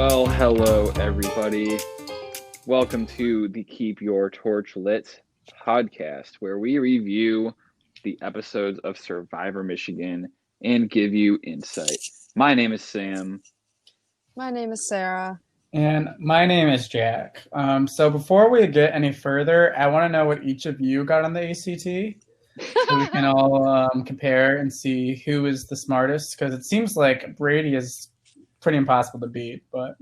Well, hello everybody. Welcome to the Keep Your Torch Lit podcast, where we review the episodes of Survivor Michigan and give you insight. My name is Sam. My name is Sarah. And my name is Jack. So before we get any further, I want to know what each of you got on the ACT. So we can all compare and see who is the smartest, because it seems like Brady is pretty impossible to beat. But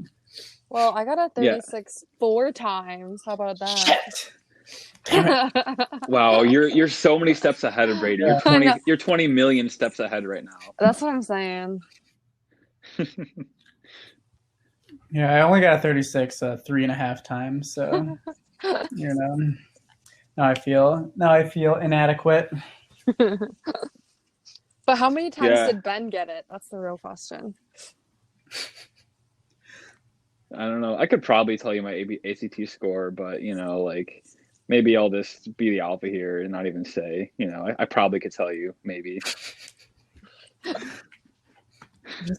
well, I got a 36 4 times. How about that? Wow, you're so many steps ahead of Brady. You're 20 million steps ahead right now. That's what I'm saying. yeah, I only got a 36 3.5 times. So now I feel inadequate. But how many times did Ben get it? That's the real question. I don't know. I could probably tell you my ACT score, but maybe I'll just be the alpha here and not even say. I probably could tell you, maybe.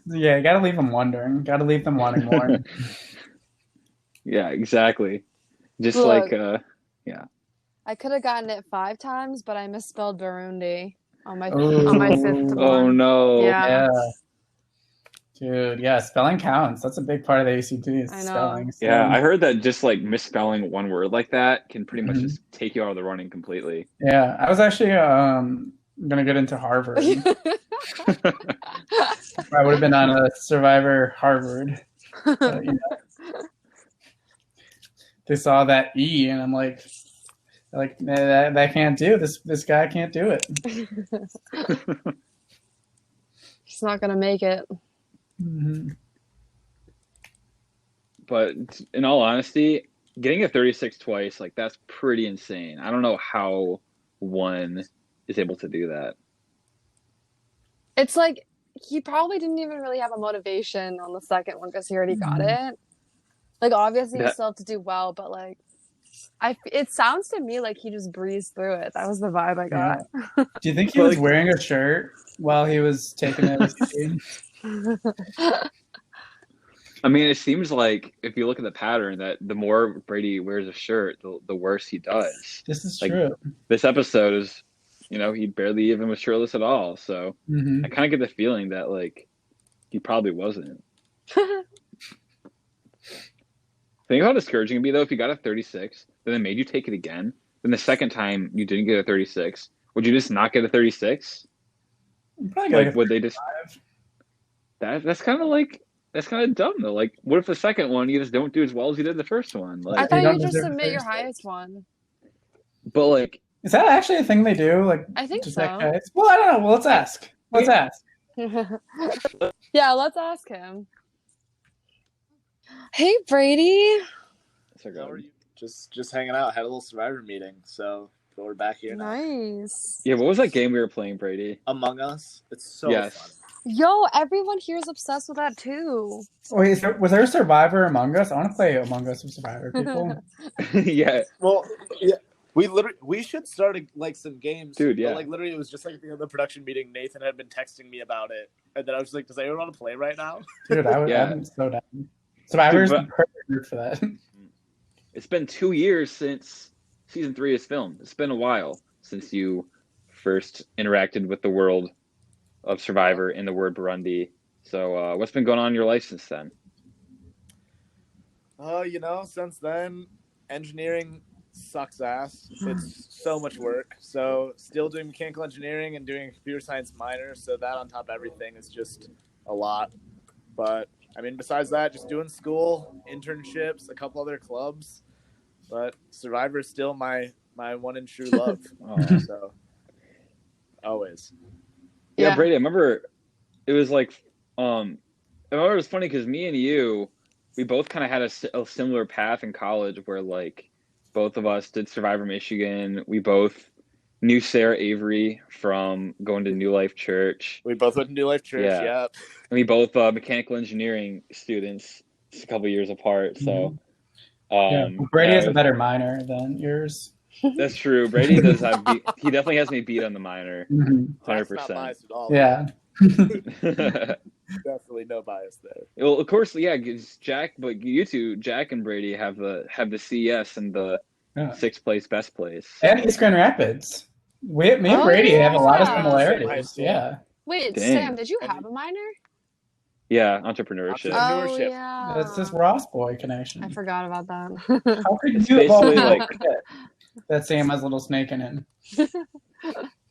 You gotta leave them wondering. Gotta leave them wanting more. Yeah, exactly. Just Look, yeah. I could have gotten it 5 times, but I misspelled Burundi on my 5th one. Oh no! Yeah. Dude, yeah, spelling counts. That's a big part of the ACT. Is I know. spelling. So. Yeah, I heard that just misspelling one word like that can pretty much just take you out of the running completely. Yeah, I was actually gonna get into Harvard. I would have been on a Survivor Harvard. But, they saw that E, and I'm like that can't do this guy can't do it. He's not gonna make it. Mm-hmm. But in all honesty, getting a 36 twice, that's pretty insane. I don't know how one is able to do that. It's like he probably didn't even really have a motivation on the second one because he already got it. Obviously you still have to do well, but it sounds to me like he just breezed through it. That was the vibe I got. Yeah. Do you think he was wearing a shirt while he was taking it? I mean, it seems like if you look at the pattern, that the more Brady wears a shirt, the worse he does. This is true. This episode is, he barely even was shirtless at all. So I kind of get the feeling that he probably wasn't. Think how discouraging it'd be though if you got a 36, then they made you take it again. Then the second time you didn't get a 36, would you just not get a 36? Would they just? That's kind of dumb though. What if the second one you just don't do as well as you did the first one? I thought you just submit your highest one. But is that actually a thing they do? I think so. Well, I don't know. Well, let's ask. Yeah, let's ask him. Hey, Brady. How are you? Just hanging out. Had a little Survivor meeting, so we're back here now. Nice. Yeah, what was that game we were playing, Brady? Among Us. It's so fun. Yo, everyone here is obsessed with that too. Wait, was there a Survivor Among Us? I want to play Among Us with Survivor people. Yeah. Well, yeah. We should start some games, dude. Yeah. But, literally, it was just the production meeting. Nathan had been texting me about it, and then I was just like, "Does anyone want to play right now?" Dude, I'm so down. Survivor's the perfect group for that. It's been 2 years since season 3 is filmed. It's been a while since you first interacted with the world of Survivor and the word Burundi. So, what's been going on in your life since then? Since then, engineering sucks ass. It's so much work. So still doing mechanical engineering and doing a computer science minor. So that on top of everything is just a lot. But I mean, besides that, just doing school, internships, a couple other clubs. But Survivor is still my one and true love. So always. Yeah, Brady, I remember it was I remember it was funny because me and you, we both kind of had a similar path in college where both of us did Survivor Michigan. We both knew Sarah Avery from going to New Life Church. We both went to New Life Church, yeah. And we both mechanical engineering students, just a couple years apart. So, Brady has a better minor than yours. That's true. Brady does have. He definitely has me beat on the minor, 100%. That's not biased at all. Yeah. Definitely no bias there. Well, of course, yeah, 'cause Jack, but you two, Jack and Brady have the CES and the sixth place, best place. So. And East Grand Rapids. Me and Brady have a lot of similarities. Yeah. Wait, Dang. Sam, did you have a minor? Yeah, entrepreneurship. Oh, yeah. That's this Ross boy connection. I forgot about that. How could It's you basically like that Sam has little snake in him?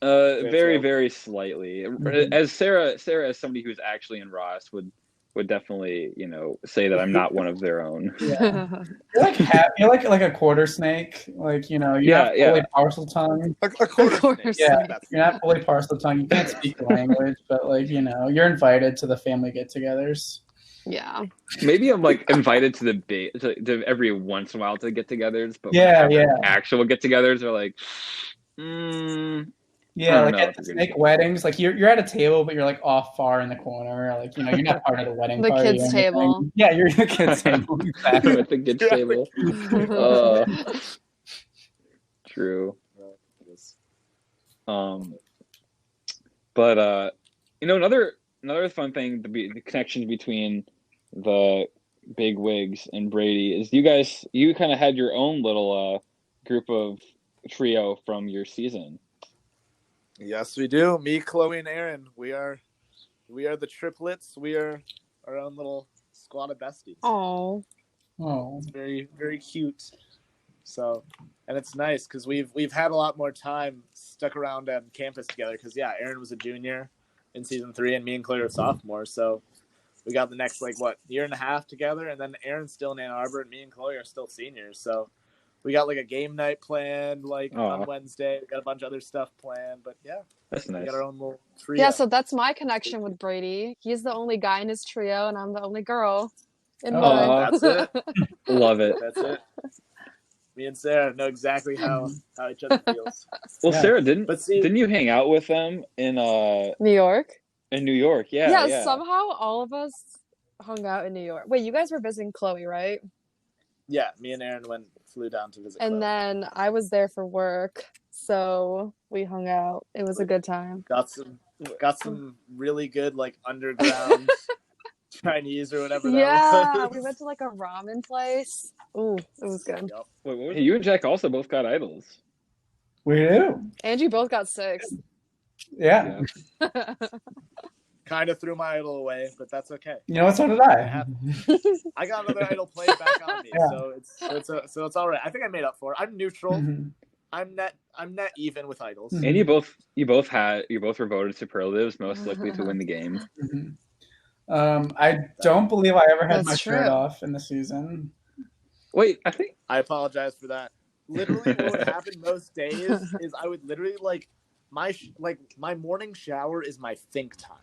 Very, very slightly. As Sarah, as somebody who's actually in Ross would definitely, say that I'm not one of their own. Yeah. You're like a quarter snake. Like, you're not fully parcel tongue. A quarter snake. Yeah, you're not fully parcel tongue. You can't speak the language, but you're invited to the family get-togethers. Yeah. Maybe I'm like invited to to every once in a while to get-togethers, but actual get-togethers are like, yeah, like at snake weddings, like you're at a table, but you're like off far in the corner, like you're not part of the wedding party. The kids' table. Yeah, you're the kids' table. Exactly. At the kids' table. True. But another fun thing the connections between the big wigs and Brady is you kind of had your own little group of trio from your season. Yes, we do. Me, Chloe, and Aaron. We are the triplets. We are our own little squad of besties. Oh, it's very, very cute. So, and it's nice because we've had a lot more time stuck around on campus together. Because Aaron was a junior in season 3, and me and Chloe are sophomores. So we got the next year and a half together, and then Aaron's still in Ann Arbor, and me and Chloe are still seniors. So. We got a game night planned on Wednesday. We got a bunch of other stuff planned, but that's nice. We got our own little trio. Yeah, so that's my connection with Brady. He's the only guy in his trio, and I'm the only girl in mine. That's it. Love it. That's it. Me and Sarah know exactly how each other feels. Well, Sarah, didn't you hang out with them in New York? In New York, yeah. Yeah, somehow all of us hung out in New York. Wait, you guys were visiting Chloe, right? Yeah, me and Aaron flew down to visit. And then I was there for work, so we hung out. It was a good time. Got some really good underground Chinese or whatever. Yeah, we went to a ramen place. Ooh, it was good. Wait, you and Jack also both got idols. We do. And you both got 6. Yeah. Kind of threw my idol away, but that's okay. So did I. I got another idol played back on me, so it's all right. I think I made up for it. I'm neutral. Mm-hmm. I'm net even with idols. And you both were voted superlatives, most likely to win the game. Mm-hmm. I don't believe I ever had my shirt off in the season. Wait, I apologize for that. Literally, what would happen most days is I would literally my morning shower is my think time.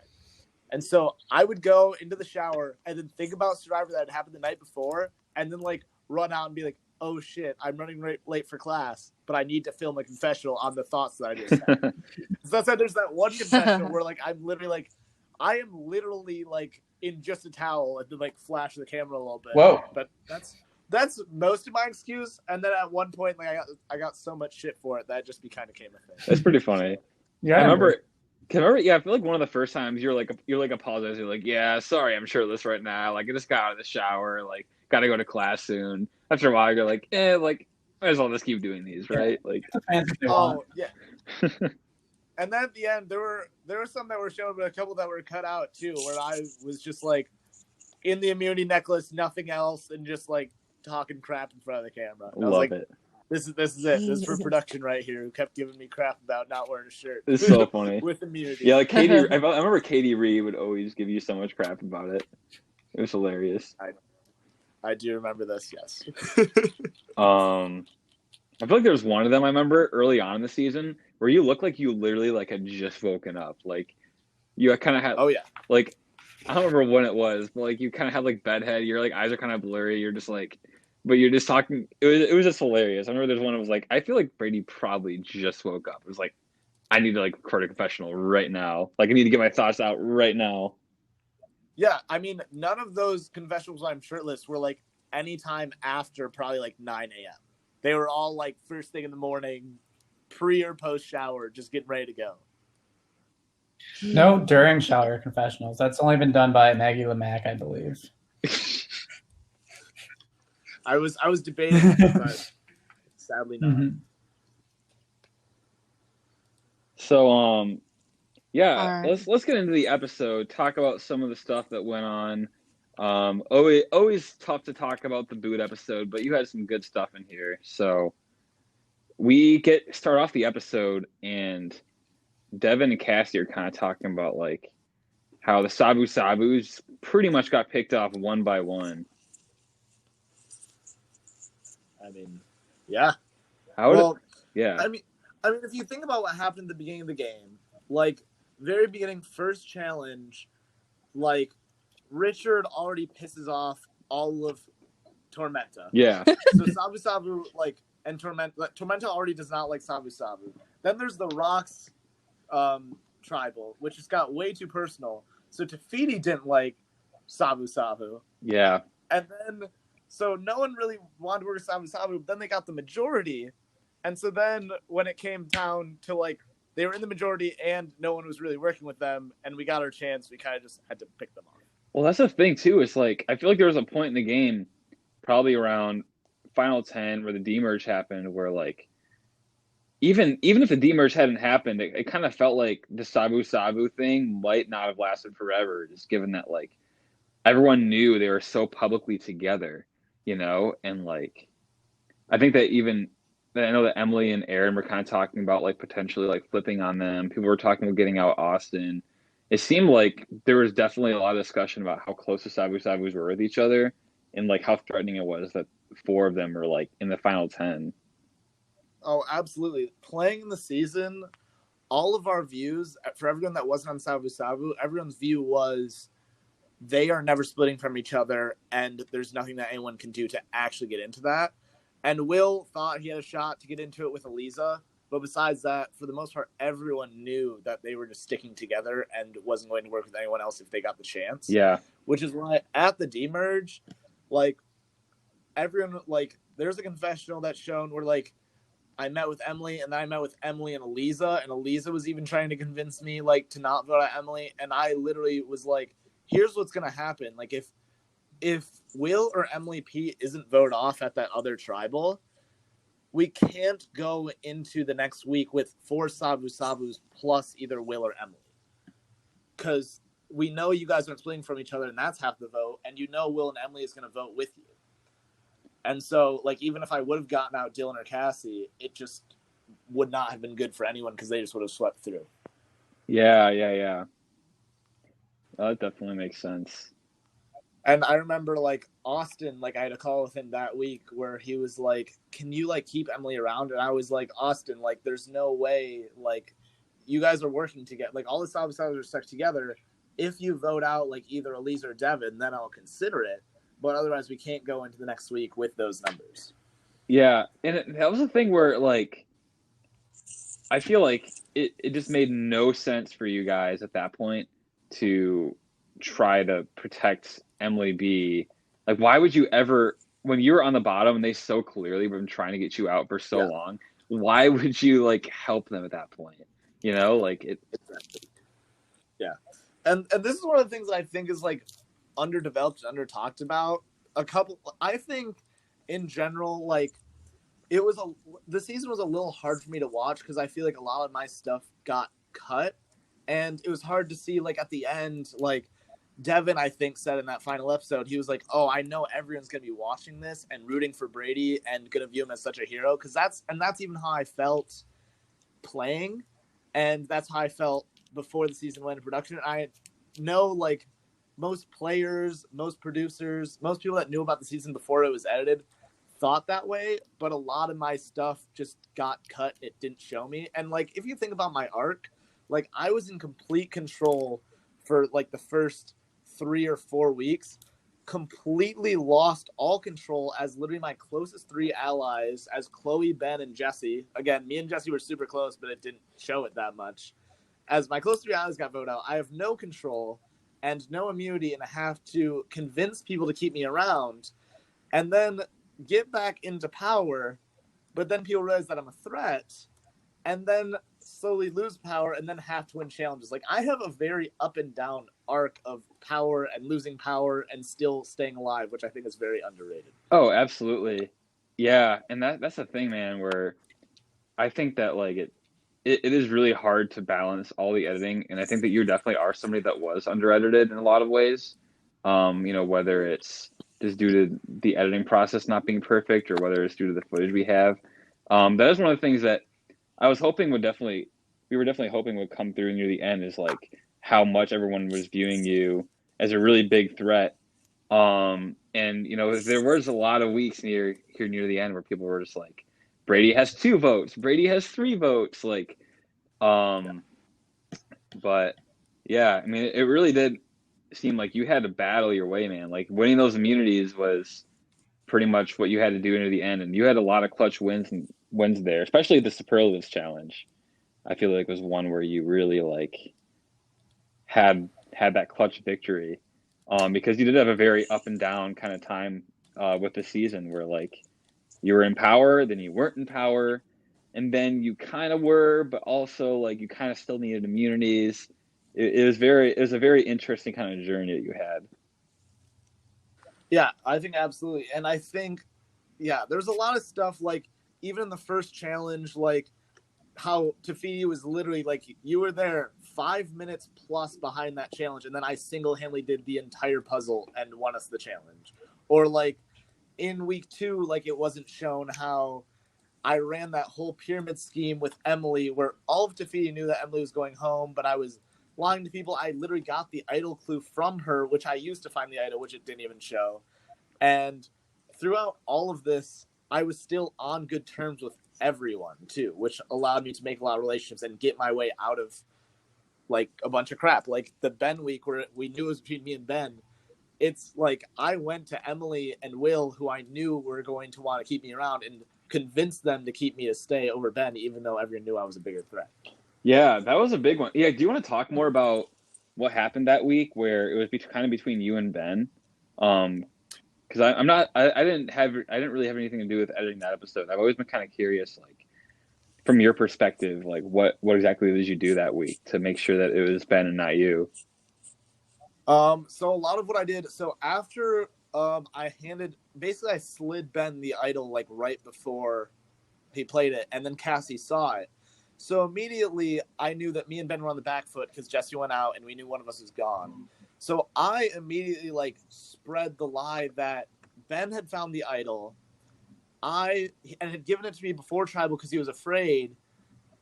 And so I would go into the shower and then think about Survivor that had happened the night before and then run out and be like, oh shit, I'm running late for class, but I need to film a confessional on the thoughts that I just had. So that's why there's that one confessional where I'm literally I am literally in just a towel and then flash the camera a little bit. Whoa. But that's most of my excuse. And then at one point I got so much shit for it that it just kind of became a thing. That's pretty funny. Yeah. I remember, I feel one of the first times you're apologizing, you're yeah, sorry, I'm shirtless right now. I just got out of the shower, got to go to class soon. After a while, you're might as well just keep doing these, right? Yeah. And then at the end, there were some that were shown, but a couple that were cut out too, where I was just in the immunity necklace, nothing else, and just talking crap in front of the camera. And Love it. This is it. This is for production right here. Who kept giving me crap about not wearing a shirt. It's so funny. With immunity. Yeah, Katie. I remember Katie Ree would always give you so much crap about it. It was hilarious. I do remember this. Yes. I feel there was one of them I remember early on in the season where you looked like you literally had just woken up. You kind of had. Oh yeah. I don't remember when it was, but you kind of had bedhead. Your eyes are kind of blurry. You're just but you're just talking. It was just hilarious. I remember there's one that was I feel Brady probably just woke up. It was I need to record a confessional right now. I need to get my thoughts out right now. Yeah, I mean, none of those confessionals when I'm shirtless were anytime after probably 9 a.m. They were all first thing in the morning, pre or post shower, just getting ready to go. No, during shower confessionals. That's only been done by Maggie Lamack, I believe. I was debating, but sadly not. Mm-hmm. So yeah, right. let's get into the episode. Talk about some of the stuff that went on. Always tough to talk about the boot episode, but you had some good stuff in here. So we start off the episode, and Devin and Cassie are kind of talking about like how the Sabu Sabus pretty much got picked off one by one. I mean, yeah. Yeah. I mean, if you think about what happened at the beginning of the game, like very beginning first challenge, like Richard already pisses off all of Tormenta. Yeah. So Sabu Sabu and Tormenta already does not like Sabu Sabu. Then there's the Rocks tribal, which just got way too personal. So Tafiti didn't like Sabu Sabu. Yeah. And then so no one really wanted to work with Sabu Sabu, but then they got the majority. And so then when it came down to like they were in the majority and no one was really working with them and we got our chance, we kind of just had to pick them off. Well, that's the thing too. It's like I feel like there was a point in the game, probably around Final 10, where the demerge happened, where like even if the demerge hadn't happened, it kind of felt like the Sabu Sabu thing might not have lasted forever, just given that like everyone knew they were so publicly together, you know, and like I think that I know that Emily and Aaron were kind of talking about like potentially like flipping on them. People were talking about getting out Austin. It seemed like there was definitely a lot of discussion about how close the Sabu Sabus were with each other and like how threatening it was that 4 of them were like in the final 10. Oh, absolutely. Playing in the season, all of our views, for everyone that wasn't on Sabu Sabu, everyone's view was they are never splitting from each other and there's nothing that anyone can do to actually get into that. And Will thought he had a shot to get into it with Eliza. But besides that, for the most part, everyone knew that they were just sticking together and wasn't going to work with anyone else if they got the chance. Yeah. Which is why at the demerge, like, everyone, like, there's a confessional that's shown where, like, I met with Emily, and then I met with Emily and Eliza was even trying to convince me, like, to not vote out Emily, and I literally was like, here's what's going to happen. Like, if Will or Emily P isn't voted off at that other tribal, we can't go into the next week with 4 Sabu Sabus plus either Will or Emily. Because we know you guys aren't splitting from each other, and that's half the vote, and you know Will and Emily is going to vote with you. And so, like, even if I would have gotten out Dylan or Cassie, it just would not have been good for anyone because they just would have swept through. Yeah. That definitely makes sense. And I remember, like, Austin, like, I had a call with him that week where he was like, can you, like, keep Emily around? And I was like, Austin, like, there's no way, like, you guys are working together. Like, all the Sabu Sabus are stuck together. If you vote out, like, either Elise or Devin, then I'll consider it. But otherwise, we can't go into the next week with those numbers. Yeah, and that was the thing where, like, I feel like it just made no sense for you guys at that point to try to protect Emily B. Like, why would you ever, when you were on the bottom and they so clearly been trying to get you out for so long, why would you, like, help them at that point? You know, like, it. Yeah. And this is one of the things that I think is, like, underdeveloped, under talked about. I think in general, like, the season was a little hard for me to watch because I feel like a lot of my stuff got cut, and it was hard to see, like, at the end, like, Devin, I think, said in that final episode, he was like, oh, I know everyone's going to be watching this and rooting for Brady and going to view him as such a hero, because that's even how I felt playing, and that's how I felt before the season went into production. I know, like, most players, most producers, most people that knew about the season before it was edited thought that way, but a lot of my stuff just got cut. It didn't show me. And, like, if you think about my arc, like, I was in complete control for, like, the first 3 or 4 weeks, completely lost all control as literally my closest 3 allies, as Chloe, Ben, and Jesse. Again, me and Jesse were super close, but it didn't show it that much. As my close 3 allies got voted out, I have no control and no immunity, and I have to convince people to keep me around and then get back into power, but then people realize that I'm a threat, and then slowly lose power and then have to win challenges. Like, I have a very up and down arc of power and losing power and still staying alive, which I think is very underrated. Oh, absolutely. Yeah, and that's the thing, man, where I think that like it is really hard to balance all the editing, and I think that you definitely are somebody that was under edited in a lot of ways. Whether it's just due to the editing process not being perfect or whether it's due to the footage we have. That is one of the things that I was hoping we were definitely hoping would come through near the end, is like how much everyone was viewing you as a really big threat. And there was a lot of weeks near the end where people were just like, Brady has 2 votes, Brady has 3 votes, like, but yeah, I mean, it really did seem like you had to battle your way, man. Like, winning those immunities was pretty much what you had to do near the end, and you had a lot of clutch wins there, especially the superlatives challenge. I feel like was one where you really like had that clutch victory, because you did have a very up and down kind of time with the season, where like you were in power, then you weren't in power, and then you kind of were, but also like you kind of still needed immunities. It was a very interesting kind of journey that you had. Yeah, I think absolutely. And I think, yeah, there's a lot of stuff, like, even in the first challenge, like, how Tafiti was literally, like, you were there 5 minutes plus behind that challenge, and then I single-handedly did the entire puzzle and won us the challenge. Or, like, in week 2, like, it wasn't shown how I ran that whole pyramid scheme with Emily, where all of Tafiti knew that Emily was going home, but I was lying to people. I literally got the idol clue from her, which I used to find the idol, which it didn't even show. And throughout all of this, I was still on good terms with everyone too, which allowed me to make a lot of relationships and get my way out of like a bunch of crap. Like the Ben week, where we knew it was between me and Ben, it's like I went to Emily and Will, who I knew were going to want to keep me around, and convinced them to keep me to stay over Ben, even though everyone knew I was a bigger threat. Yeah, that was a big one. Yeah, do you want to talk more about what happened that week, where it was kind of between you and Ben? Because I didn't really have anything to do with editing that episode. I've always been kind of curious, like, from your perspective, like what exactly did you do that week to make sure that it was Ben and not you? So a lot of what I did, so after I slid Ben the idol like right before he played it, and then Cassie saw it. So immediately I knew that me and Ben were on the back foot because Jesse went out and we knew one of us was gone. So I immediately like spread the lie that Ben had found the idol. And had given it to me before Tribal because he was afraid,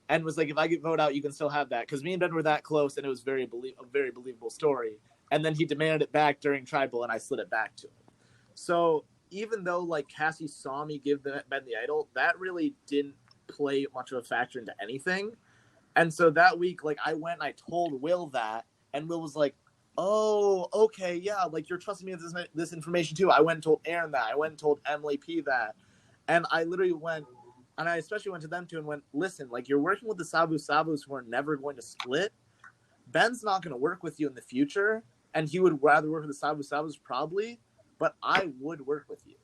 and was like, if I get vote out, you can still have that, because me and Ben were that close, and it was a very believable story. And then he demanded it back during Tribal, and I slid it back to him. So even though like Cassie saw me give Ben the idol, that really didn't play much of a factor into anything. And so that week, like, I went and I told Will that, and Will was like, oh, okay, yeah, like, you're trusting me with this information too. I went and told Aaron that. I went and told Emily P that. And I literally went, and I especially went to them too and went, listen, like, you're working with the Sabu Sabus who are never going to split. Ben's not going to work with you in the future, and he would rather work with the Sabu Sabus probably, but I would work with you.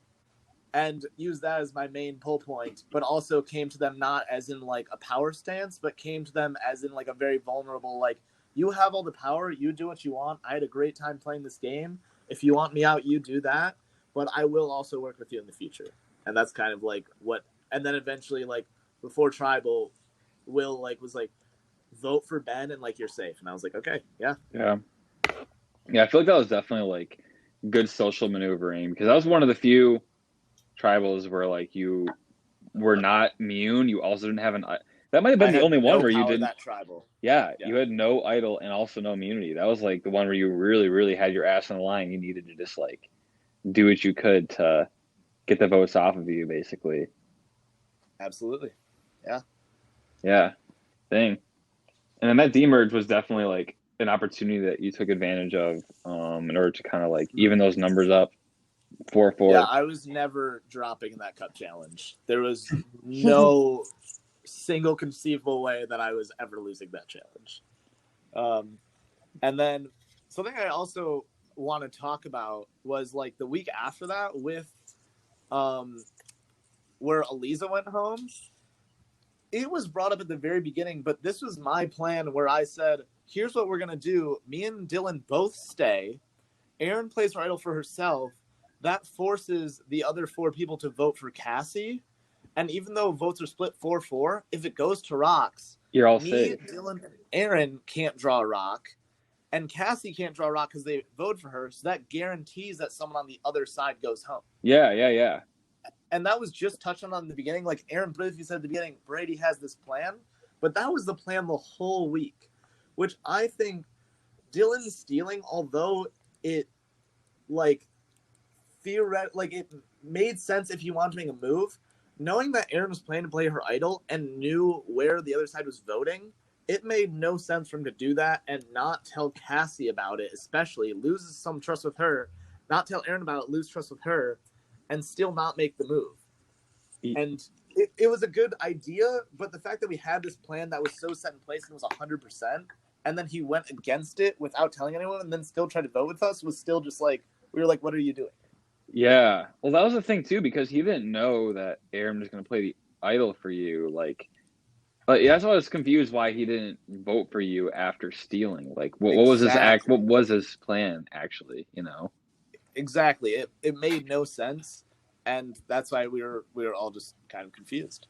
And use that as my main pull point, but also came to them not as in like a power stance, but came to them as in like a very vulnerable, like, you have all the power, you do what you want. I had a great time playing this game. If you want me out, you do that, but I will also work with you in the future. And that's kind of like what, and then eventually, like, before Tribal, Will like was like, vote for Ben and like, you're safe. And I was like, okay, yeah. Yeah, I feel like that was definitely like good social maneuvering, because that was one of the few Tribals where like you were not immune. You also didn't have that might have been the only one where you didn't. That Tribal. Yeah, you had no idol and also no immunity. That was like the one where you really, really had your ass on the line. You needed to just like do what you could to get the votes off of you, basically. Absolutely. Yeah. Yeah. Thing. And then that demerge was definitely like an opportunity that you took advantage of in order to kind of like even those numbers up. 4-4. Yeah, I was never dropping that cup challenge. There was no single conceivable way that I was ever losing that challenge. And then something I also want to talk about was like the week after that with where Aliza went home. it was brought up at the very beginning, but this was my plan where I said, here's what we're going to do. Me and Dylan both stay. Aaron plays her idol for herself. That forces the other 4 people to vote for Cassie. And even though votes are split 4-4, if it goes to rocks, you're all me, safe. Dylan, and Aaron can't draw a rock. And Cassie can't draw a rock because they voted for her. So that guarantees that someone on the other side goes home. Yeah. And that was just touched on in the beginning. Like Aaron Briefy said at the beginning, Brady has this plan. But that was the plan the whole week. Which I think Dylan stealing, although it like it made sense if you wanted to make a move, knowing that Aaron was planning to play her idol and knew where the other side was voting, it made no sense for him to do that and not tell Cassie about it, especially loses some trust with her, not tell Aaron about it, lose trust with her, and still not make the move. And it was a good idea, but the fact that we had this plan that was so set in place and was 100%, and then he went against it without telling anyone and then still tried to vote with us was still just like, we were like, what are you doing? Yeah. Well, that was the thing, too, because he didn't know that Aaron was going to play the idol for you. Like, that's why I was confused why he didn't vote for you after stealing. Like, what was his act? What was his plan, actually, you know? Exactly. It made no sense, and that's why we were all just kind of confused.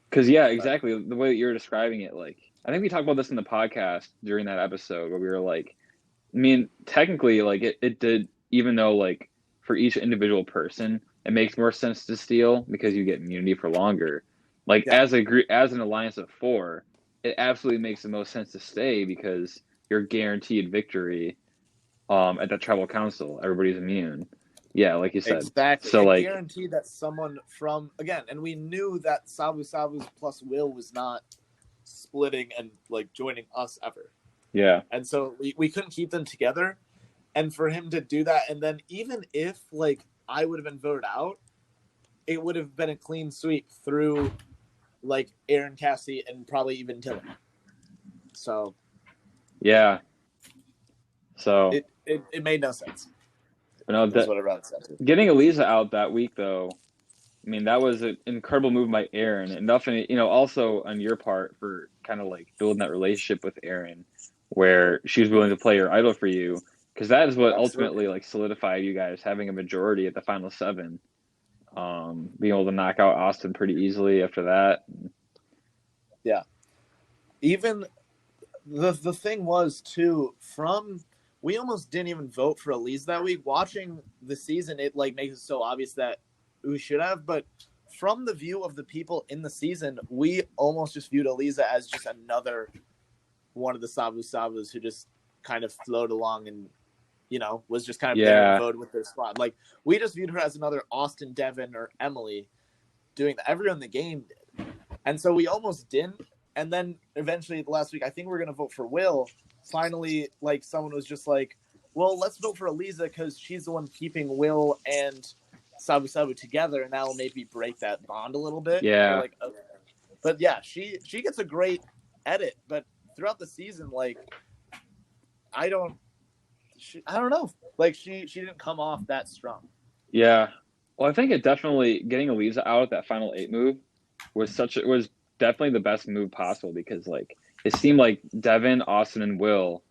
Because, yeah, exactly. The way that you're describing it, like, I think we talked about this in the podcast during that episode where we were like, I mean, technically, like, it did, even though, like, for each individual person, it makes more sense to steal because you get immunity for longer. Like, as an alliance of 4, it absolutely makes the most sense to stay because you're guaranteed victory at the tribal council. Everybody's immune. Yeah, like you said. Exactly. So, like, guaranteed that someone from, again, and we knew that Sabu Sabu's plus Will was not splitting and, like, joining us ever. Yeah. And so we couldn't keep them together. And for him to do that, and then even if, like, I would have been voted out, it would have been a clean sweep through, like, Aaron, Cassie, and probably even Dylan. So. Yeah. So. It made no sense. No, that's what I rather said. Getting Eliza out that week, though, I mean, that was an incredible move by Aaron. And nothing, you know, also on your part for kind of, like, building that relationship with Aaron where she was willing to play her idol for you. Because that is what ultimately, like, solidified you guys having a majority at the final 7. Being able to knock out Austin pretty easily after that. Yeah. Even the thing was, too, we almost didn't even vote for Elise that week. Watching the season, it, like, makes it so obvious that we should have. But from the view of the people in the season, we almost just viewed Eliza as just another one of the Sabu Sabus who just kind of flowed along and, you know, was just kind of there and voted with their squad. Like, we just viewed her as another Austin, Devin, or Emily doing that. Everyone in the game did. And so we almost didn't. And then eventually last week, I think we're going to vote for Will. Finally, like, someone was just like, well, let's vote for Eliza because she's the one keeping Will and Sabu Sabu together, and that will maybe break that bond a little bit. Yeah. Like, okay. But yeah, she gets a great edit, but throughout the season, like, I don't know. Like, she didn't come off that strong. Yeah. Well, I think it definitely getting Eliza out at that final 8 move was definitely the best move possible because, like, it seemed like Devin, Austin, and Will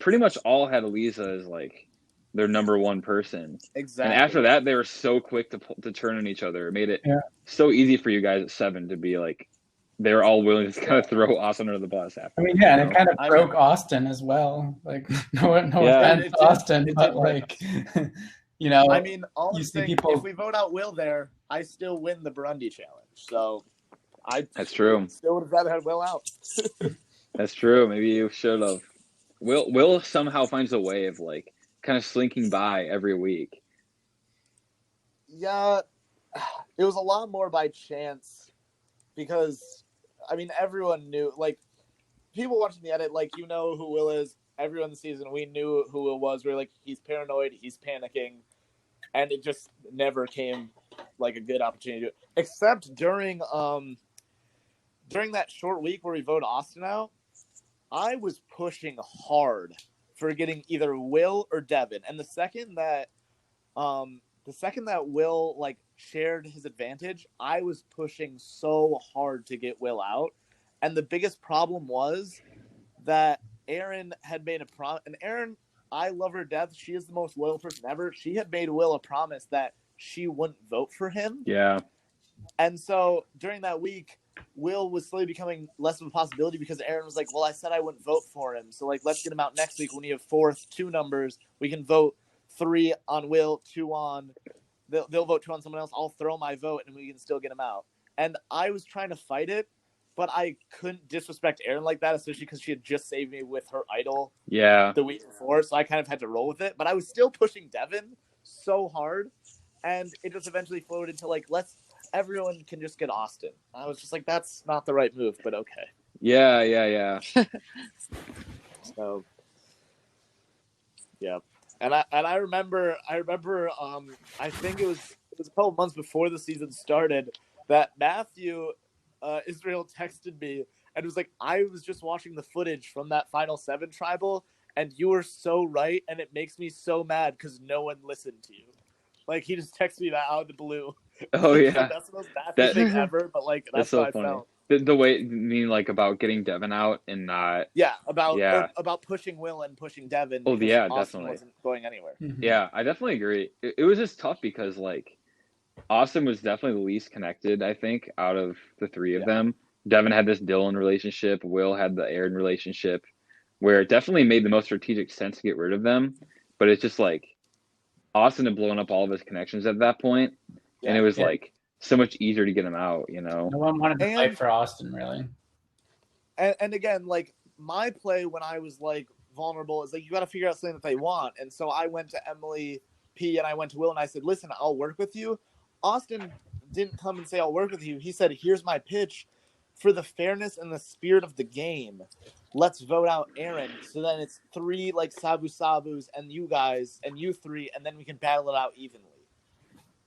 pretty much all had Eliza as, like, their number 1 person. Exactly. And after that, they were so quick to turn on each other. It made it so easy for you guys at 7 to be like, they were all willing to kind of throw Austin under the bus after. I mean, yeah, and it kind of broke Austin as well. Like, no offense, Austin, but, like, you know, I mean, all you I'm see saying, people. if we vote out Will there, I still win the Burundi challenge. So that's true. Still would have rather had Will out. That's true. Maybe you should have. Will somehow finds a way of, like, kind of slinking by every week. Yeah, it was a lot more by chance because, I mean, everyone knew, like, people watching the edit, like, you know who Will is. Everyone in the season, we knew who Will was. We were like, he's paranoid, he's panicking, and it just never came, like, a good opportunity to do it. Except during that short week where we voted Austin out, I was pushing hard for getting either Will or Devin. And the second that Will, like, shared his advantage, I was pushing so hard to get Will out. And the biggest problem was that Aaron had made a promise. And Aaron, I love her to death. She is the most loyal person ever. She had made Will a promise that she wouldn't vote for him. Yeah. And so during that week, Will was slowly becoming less of a possibility because Aaron was like, well, I said I wouldn't vote for him. So, like, let's get him out next week when you have two numbers. We can vote 3 on Will, 2 on – they'll vote 2 on someone else. I'll throw my vote, and we can still get him out. And I was trying to fight it, but I couldn't disrespect Aaron like that, especially because she had just saved me with her idol the week before. So I kind of had to roll with it. But I was still pushing Devin so hard, and it just eventually flowed into, like, everyone can just get Austin. I was just like, that's not the right move, but okay. Yeah. So, yeah. And I remember I think it was a couple months before the season started that Matthew Israel texted me and was like, I was just watching the footage from that Final 7 tribal and you were so right and it makes me so mad because no one listened to you. Like, he just texted me that out of the blue. Oh, yeah. That's the most Matthew thing ever, but, like, that's so how funny. I felt. The way you mean, like, about getting Devin out and not... Yeah, about pushing Will and pushing Devin. Oh, yeah, Austin definitely. wasn't going anywhere. Mm-hmm. Yeah, I definitely agree. It was just tough because, like, Austin was definitely the least connected, I think, out of the 3 of them. Devin had this Dylan relationship. Will had the Aaron relationship, where it definitely made the most strategic sense to get rid of them. But it's just, like, Austin had blown up all of his connections at that point, and it was, like, so much easier to get him out, you know? No one wanted to fight for Austin, really. And again, like, my play when I was, like, vulnerable is, like, you got to figure out something that they want. And so I went to Emily P. and I went to Will, and I said, listen, I'll work with you. Austin didn't come and say, I'll work with you. He said, here's my pitch. For the fairness and the spirit of the game, let's vote out Aaron. So then it's 3, like, Sabus and you guys and you 3, and then we can battle it out evenly.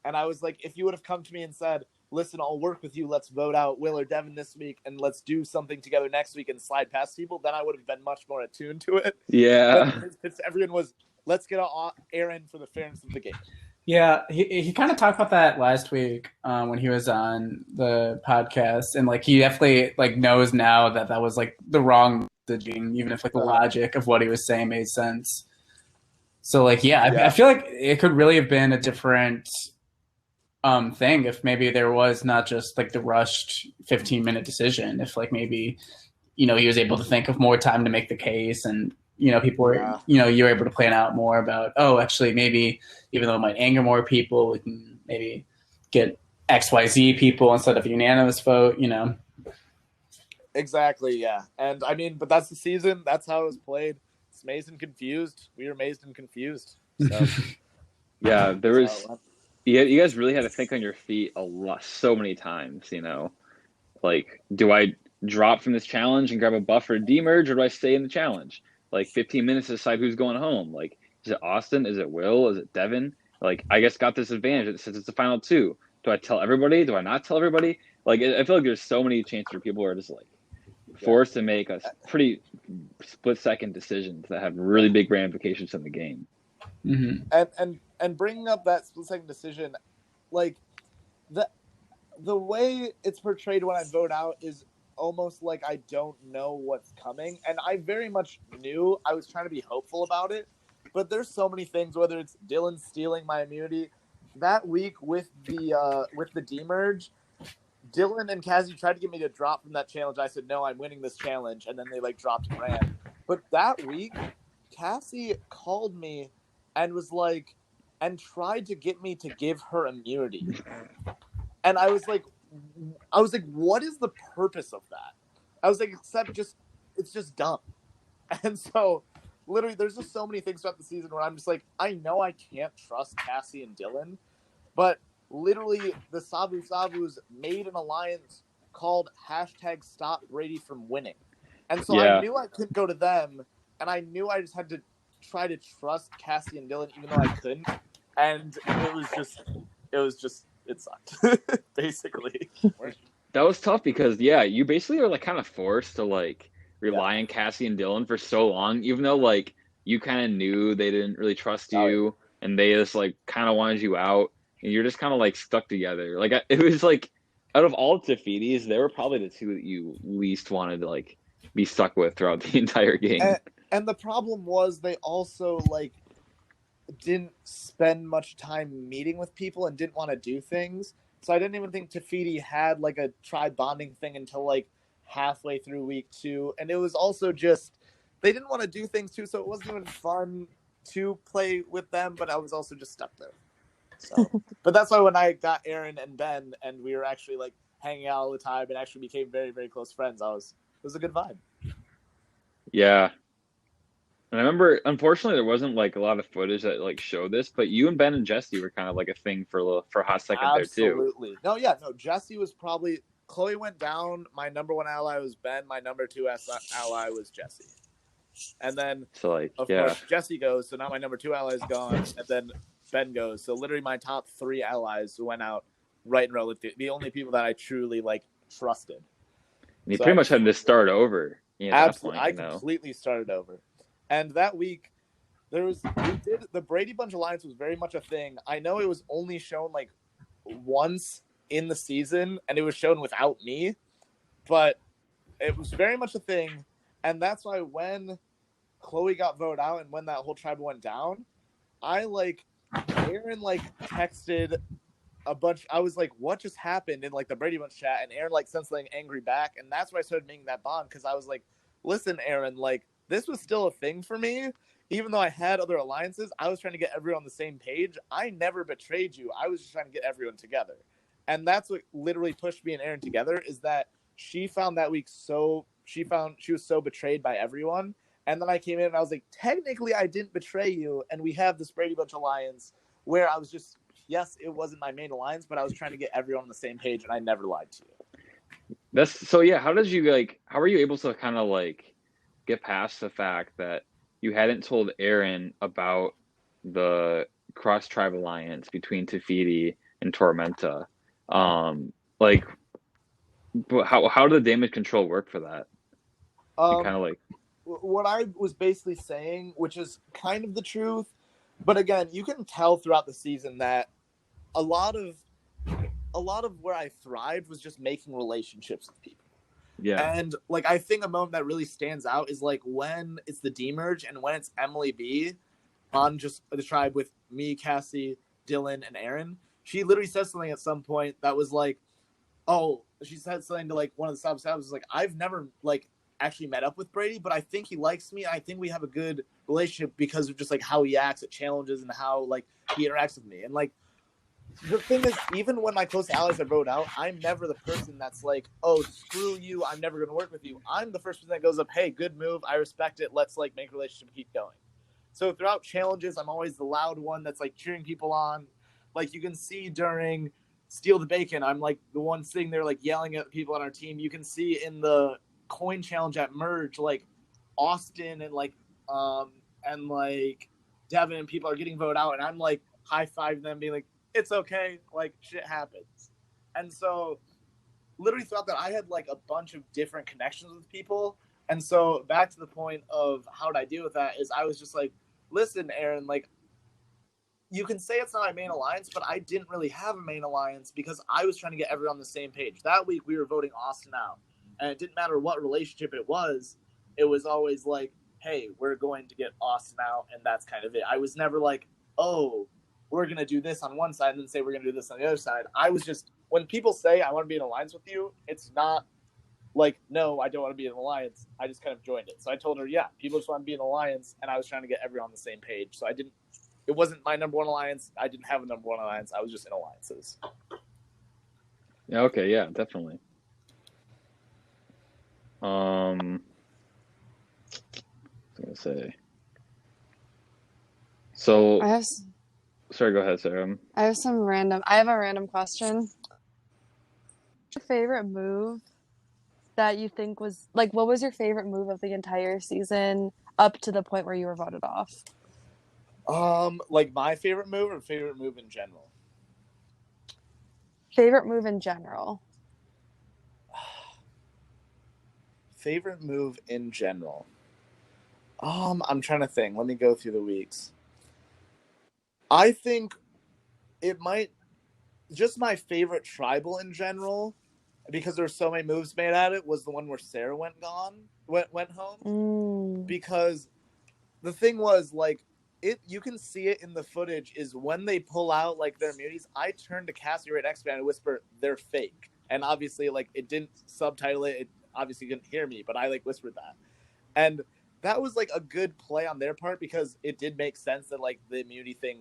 And I was like, if you would have come to me and said, listen, I'll work with you. Let's vote out Will or Devin this week, and let's do something together next week and slide past people, then I would have been much more attuned to it. Yeah. But everyone was, let's get out Aaron for the fairness of the game. Yeah, he kind of talked about that last week when he was on the podcast, and, like, he definitely, like, knows now that was, like, the wrong messaging, even if, like, the logic of what he was saying made sense. So, like, I feel like it could really have been a different thing if maybe there was not just, like, the rushed 15-minute decision. If, like, maybe, you know, he was able to think of more time to make the case, and, you know, people were, you know, you were able to plan out more about, oh, actually, maybe even though it might anger more people, we can maybe get XYZ people instead of a unanimous vote, you know? Exactly, yeah. And, I mean, but that's the season. That's how it was played. It's mazed and confused. We were mazed and confused. So, yeah, there was... You guys really had to think on your feet so many times, you know? Like, do I drop from this challenge and grab a buff or a demerge, or do I stay in the challenge? Like, 15 minutes to decide who's going home. Like, is it Austin? Is it Will? Is it Devin? Like, I guess got this advantage since it's the final 2. Do I tell everybody? Do I not tell everybody? Like, I feel like there's so many chances where people are just, like, forced to make a pretty split-second decisions that have really big ramifications in the game. Mm-hmm. And bringing up that split-second decision, like, the way it's portrayed when I vote out is almost like I don't know what's coming. And I very much knew. I was trying to be hopeful about it. But there's so many things, whether it's Dylan stealing my immunity. That week with the demerge, Dylan and Cassie tried to get me to drop from that challenge. I said, no, I'm winning this challenge. And then they, like, dropped and ran. But that week, Cassie called me and was like, and tried to get me to give her immunity. And I was like, what is the purpose of that? I was like, it's just dumb. And so, literally, there's just so many things throughout the season where I'm just like, I know I can't trust Cassie and Dylan, but literally, the Sabus made an alliance called #StopBradyFromWinning. And so I knew I couldn't go to them, and I knew I just had to try to trust Cassie and Dylan, even though I couldn't. And it sucked, basically. That was tough because, you basically are, like, kind of forced to, like, rely on Cassie and Dylan for so long, even though, like, you kind of knew they didn't really trust you, and they just, like, kind of wanted you out, and you're just kind of, like, stuck together. Like, it was, like, out of all Tafitis, they were probably the two that you least wanted to like be stuck with throughout the entire game. And the problem was they also like didn't spend much time meeting with people and didn't want to do things. So I didn't even think Tafiti had like a tribe bonding thing until like halfway through week 2. And it was also just they didn't want to do things too, so it wasn't even fun to play with them, but I was also just stuck there. So but that's why when I got Aaron and Ben and we were actually like hanging out all the time and actually became very, very close friends, it was a good vibe. Yeah. And I remember, unfortunately, there wasn't like a lot of footage that like showed this, but you and Ben and Jesse were kind of like a thing for a hot second there too. Absolutely. No, Jesse was probably Chloe went down. My number 1 ally was Ben. My number 2 ally was Jesse. And then, of course, Jesse goes. So now my number 2 ally is gone, and then Ben goes. So literally, my top 3 allies went out right in a row. The only people that I truly like trusted. And you pretty much had to start over. Absolutely, I completely started over. And that week, the Brady Bunch Alliance was very much a thing. I know it was only shown like once in the season, and it was shown without me, but it was very much a thing. And that's why when Chloe got voted out and when that whole tribe went down, Aaron texted a bunch. I was like, what just happened in like the Brady Bunch chat? And Aaron sent something angry back. And that's why I started making that bond, because I was like, listen, Aaron, this was still a thing for me. Even though I had other alliances, I was trying to get everyone on the same page. I never betrayed you. I was just trying to get everyone together. And that's what literally pushed me and Aaron together, is that she found that week she was so betrayed by everyone. And then I came in and I was like, technically I didn't betray you. And we have this Brady Bunch Alliance where I was just, yes, it wasn't my main alliance, but I was trying to get everyone on the same page, and I never lied to you. How were you able to kind of get past the fact that you hadn't told Aaron about the cross tribe alliance between Tafiti and Tormenta? How did the damage control work for that? What I was basically saying, which is kind of the truth, but again, you can tell throughout the season that a lot of where I thrived was just making relationships with people. Yeah. And I think a moment that really stands out is when it's the demerge and when it's Emily B on just the tribe with me, Cassie, Dylan, and Aaron. She literally says something at some point that was she said something to one of the subs was I've never actually met up with Brady, but I think he likes me. I think we have a good relationship because of just how he acts at challenges and how he interacts with me. And the thing is, even when my close allies are voted out, I'm never the person that's oh, screw you, I'm never going to work with you. I'm the first person that goes up, hey, good move, I respect it, let's make a relationship and keep going. So throughout challenges, I'm always the loud one that's cheering people on. You can see during Steal the Bacon, I'm the one sitting there yelling at people on our team. You can see in the coin challenge at Merge, Austin and Devin and people are getting voted out, and I'm high-fiving them, being it's okay, shit happens. And so literally throughout that, I had a bunch of different connections with people. And so back to the point of how did I deal with that is I was just listen, Aaron, you can say it's not my main alliance, but I didn't really have a main alliance because I was trying to get everyone on the same page. That week we were voting Austin out, and it didn't matter what relationship it was always hey, we're going to get Austin out, and that's kind of it. I was never oh, we're going to do this on one side and then say we're going to do this on the other side. I was just, when people say I want to be in an alliance with you, it's not no, I don't want to be in an alliance. I just kind of joined it. So I told her, yeah, people just want to be in an alliance, and I was trying to get everyone on the same page. So it wasn't my number 1 alliance. I didn't have a number 1 alliance. I was just in alliances. Yeah, okay, yeah, definitely. I was going to say. So sorry, go ahead, Sarah. I have a random question. What's your favorite move that you think was what was your favorite move of the entire season up to the point where you were voted off? My favorite move or favorite move in general? Favorite move in general. Favorite move in general. I'm trying to think. Let me go through the weeks. I think it might just my favorite tribal in general because there were so many moves made at it, was the one where Sarah went home. Because the thing was, like, you can see it in the footage, is when they pull out, like, their immunities, I turned to Cassie right next to me and whisper, they're fake. And obviously, like, it didn't subtitle it. It obviously couldn't hear me, but I, like, whispered that. And that was, like, a good play on their part, because it did make sense that, like, the immunity thing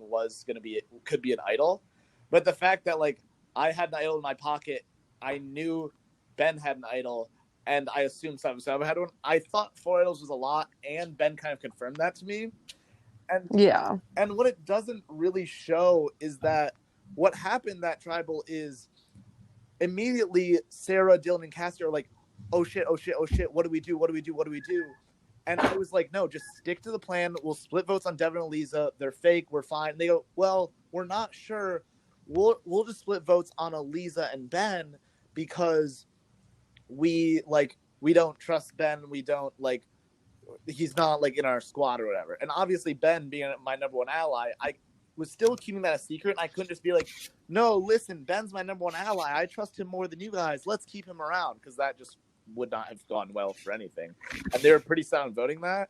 could be an idol. But the fact that, like, I had an idol in my pocket, I knew Ben had an idol, and I assumed 7-7 had one. I thought 4 idols was a lot, and Ben kind of confirmed that to me. And yeah. And what it doesn't really show is that what happened that tribal is immediately Sarah, Dylan, and Cassie are like, oh shit, what do we do? And I was like, no, just stick to the plan. We'll split votes on Devin and Eliza. They're fake. We're fine. And they go, well, we're not sure. We'll just split votes on Eliza and Ben because we don't trust Ben. We don't like, he's not like in our squad or whatever. And obviously Ben being my number one ally, I was still keeping that a secret. I couldn't just be like, no, listen, Ben's my number one ally. I trust him more than you guys. Let's keep him around, because that just would not have gone well for anything. And they were pretty sound voting that.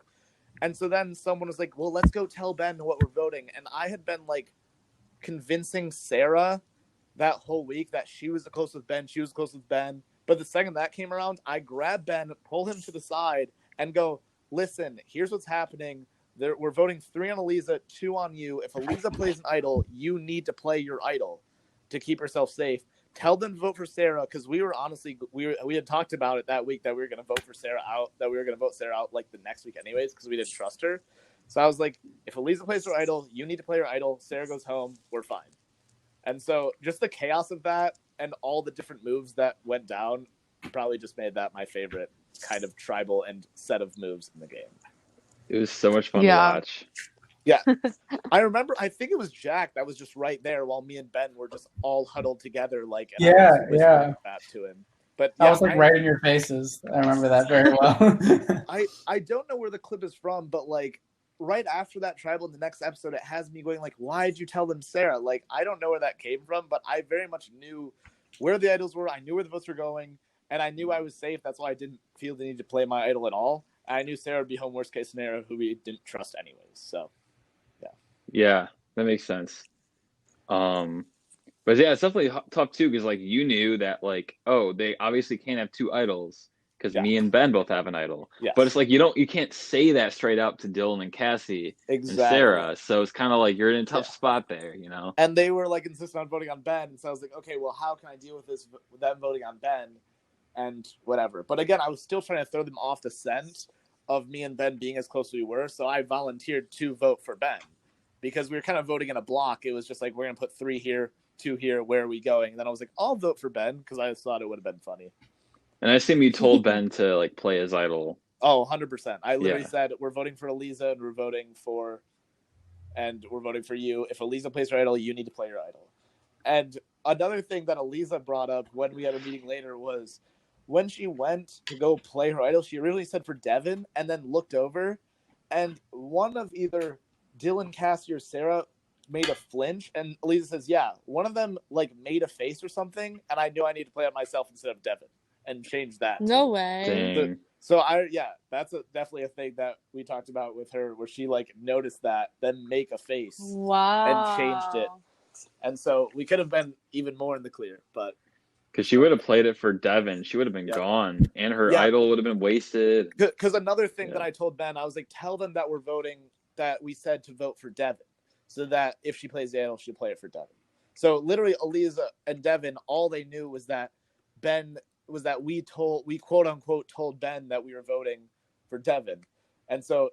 And so then someone was like, well, let's go tell Ben what we're voting. And I had been like convincing Sarah that whole week that she was close with Ben. But the second that came around, I grabbed Ben, pull him to the side, and go, listen, here's what's happening. We're voting 3 on Eliza, 2 on you. If Eliza plays an idol, you need to play your idol to keep yourself safe. Tell them to vote for Sarah, because we had talked about it that week that we were going to vote Sarah out like the next week anyways, because we didn't trust her. So I was like, if Eliza plays her idol, you need to play her idol. Sarah goes home. We're fine. And so just the chaos of that and all the different moves that went down probably just made that my favorite kind of tribal and set of moves in the game. It was so much fun to watch. Yeah. I remember, I think it was Jack that was just right there while me and Ben were just all huddled together. Like, yeah. That to him. But I was like right in your faces. I remember that very well. I don't know where the clip is from, but like right after that tribal in the next episode, it has me going like, why did you tell them Sarah? Like, I don't know where that came from, but I very much knew where the idols were. I knew where the votes were going, and I knew I was safe. That's why I didn't feel the need to play my idol at all. I knew Sarah would be home worst case scenario, who we didn't trust anyways. So, yeah. Yeah, that makes sense. But yeah, it's definitely tough too, because like you knew that like, oh, they obviously can't have 2 idols because me and Ben both have an idol. Yes. But it's like you can't say that straight up to Dylan and Cassie and Sarah. So it's kind of like you're in a tough spot there, you know. And they were like insistent on voting on Ben, so I was like, okay, well, how can I deal with this with them voting on Ben? And whatever. But again, I was still trying to throw them off the scent of me and Ben being as close as we were. So I volunteered to vote for Ben because we were kind of voting in a block. It was just like, we're going to put 3 here, 2 here. Where are we going? And then I was like, I'll vote for Ben because I just thought it would have been funny. And I assume you told Ben to like play his idol. Oh, 100%. I literally said, we're voting for Eliza and we're voting for you. If Eliza plays her idol, you need to play your idol. And another thing that Eliza brought up when we had a meeting later was, when she went to go play her idol, she originally said for Devin and then looked over, and one of either Dylan, Cassie, or Sarah made a flinch, and Eliza says, yeah, one of them like made a face or something, and I knew I need to play it myself instead of Devin and change that. No way. So that's definitely a thing that we talked about with her, where she like noticed that, then make a face and changed it. And so we could have been even more in the clear, but because she would have played it for Devin, she would have been gone, and her idol would have been wasted. Because another thing that I told Ben, I was like, tell them that we're voting, that we said to vote for Devin, so that if she plays the idol, she'll play it for Devin. So literally, Eliza and Devin, all they knew was that we quote unquote told Ben that we were voting for Devin, and so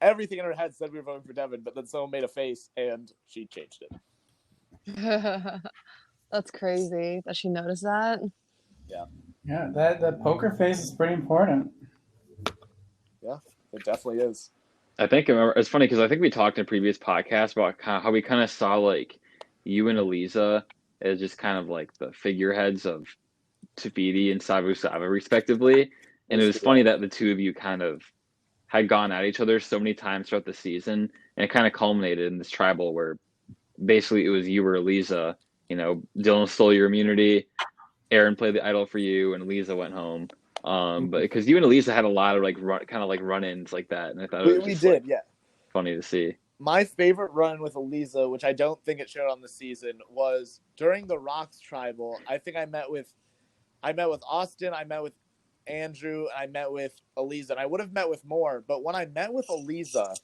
everything in her head said we were voting for Devin, but then someone made a face and she changed it. That's crazy that she noticed that. Yeah, that poker face is pretty important. Yeah, it definitely is. I think it's funny because I think we talked in a previous podcast about how we kind of saw like you and Eliza as just kind of like the figureheads of Tafiti and Sabu Saba respectively. And it was funny that the two of you kind of had gone at each other so many times throughout the season, and it kind of culminated in this tribal where basically it was you or Eliza. You know, Dylan stole your immunity, Aaron played the idol for you, and Lisa went home. But because you and Elisa had a lot of like run-ins like that, and I thought it was just funny to see. My favorite run with Elisa, which I don't think it showed on the season, was during the Rocks Tribal. I think I met with Austin, I met with Andrew, and I met with Elisa, and I would have met with more. But when I met with Elisa,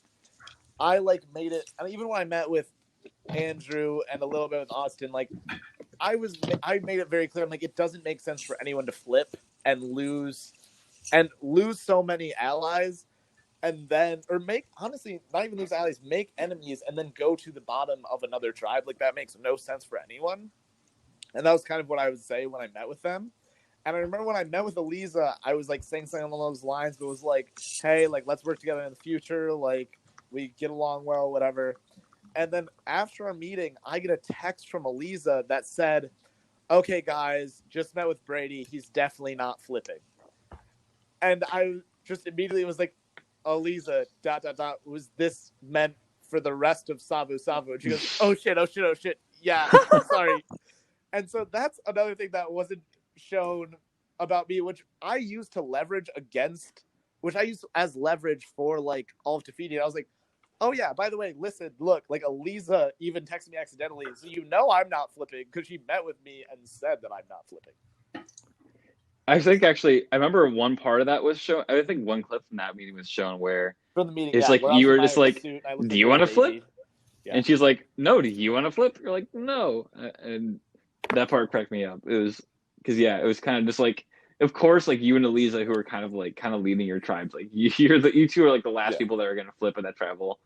I like made it, and even when I met with Andrew and a little bit with Austin, like I made it very clear. I'm like, it doesn't make sense for anyone to flip and lose so many allies, and then honestly not even lose allies, make enemies, and then go to the bottom of another tribe. Like that makes no sense for anyone. And that was kind of what I would say when I met with them. And I remember when I met with Elisa, I was like saying something along those lines, but it was like, hey, like let's work together in the future. Like we get along well, whatever. And then after our meeting, I get a text from Elisa that said, okay, guys, just met with Brady. He's definitely not flipping. And I just immediately was like, Elisa, ... was this meant for the rest of Savu? And she goes, oh shit. Yeah, sorry. And so that's another thing that wasn't shown about me, which I used as leverage for like all of Tafiti. I was like, oh yeah, by the way, listen, look, like Elisa even texted me accidentally, so I'm not flipping because she met with me and said that I'm not flipping. I think actually, I remember one part of that was shown. I think one clip from that meeting was shown where from the meeting, it's like you were just like, do you want to flip? Yeah. And she's like, no, do you want to flip? You're like, no. And that part cracked me up. It was because it was kind of just like, of course, like you and Elisa, who are kind of leading your tribes, like you two are like the last people that are gonna flip at that travel.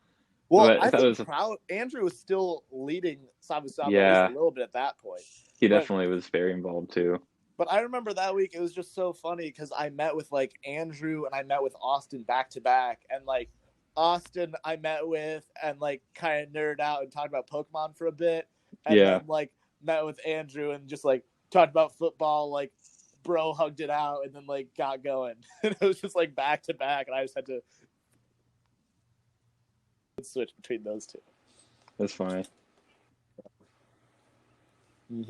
Well, I think Andrew was still leading Savu a little bit at that point. He definitely was very involved too. But I remember that week, it was just so funny because I met with like Andrew and I met with Austin back to back, and like Austin I met with and like kind of nerd out and talked about Pokemon for a bit, and then like met with Andrew and just like talked about football, like bro hugged it out and then like got going. And it was just like back to back, and I just had to switch between those two. That's funny.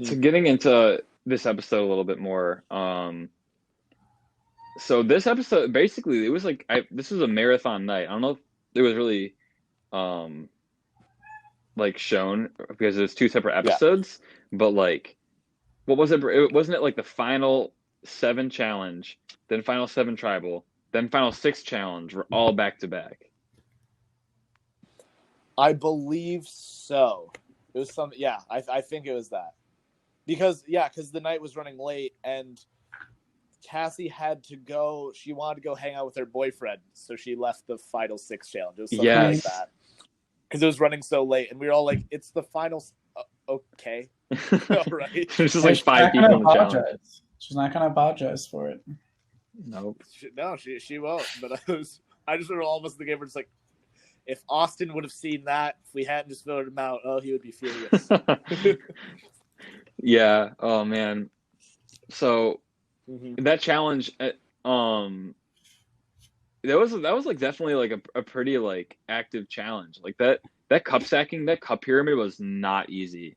So getting into this episode a little bit more. So this episode, basically, it was like this was a marathon night. I don't know if it was really like shown because there's two separate episodes, but like, what was it? Wasn't it like the final 7 challenge, then final 7 tribal, then final 6 challenge were all back to back? I believe so. It was some, I think it was that. Because the night was running late and Cassie had to go. She wanted to go hang out with her boyfriend, so she left the final 6 challenge. It was something like that. Because it was running so late, and we were all like, "It's the final." Okay, all right. There's just like 5 people in the challenge. She's not gonna apologize for it. Nope. She won't. But I just remember all of us in the game were just like, if Austin would have seen that, if we hadn't just voted him out, he would be furious. Yeah. Oh man. So that challenge, that was like definitely like a pretty like active challenge. Like that cup stacking, that cup pyramid was not easy.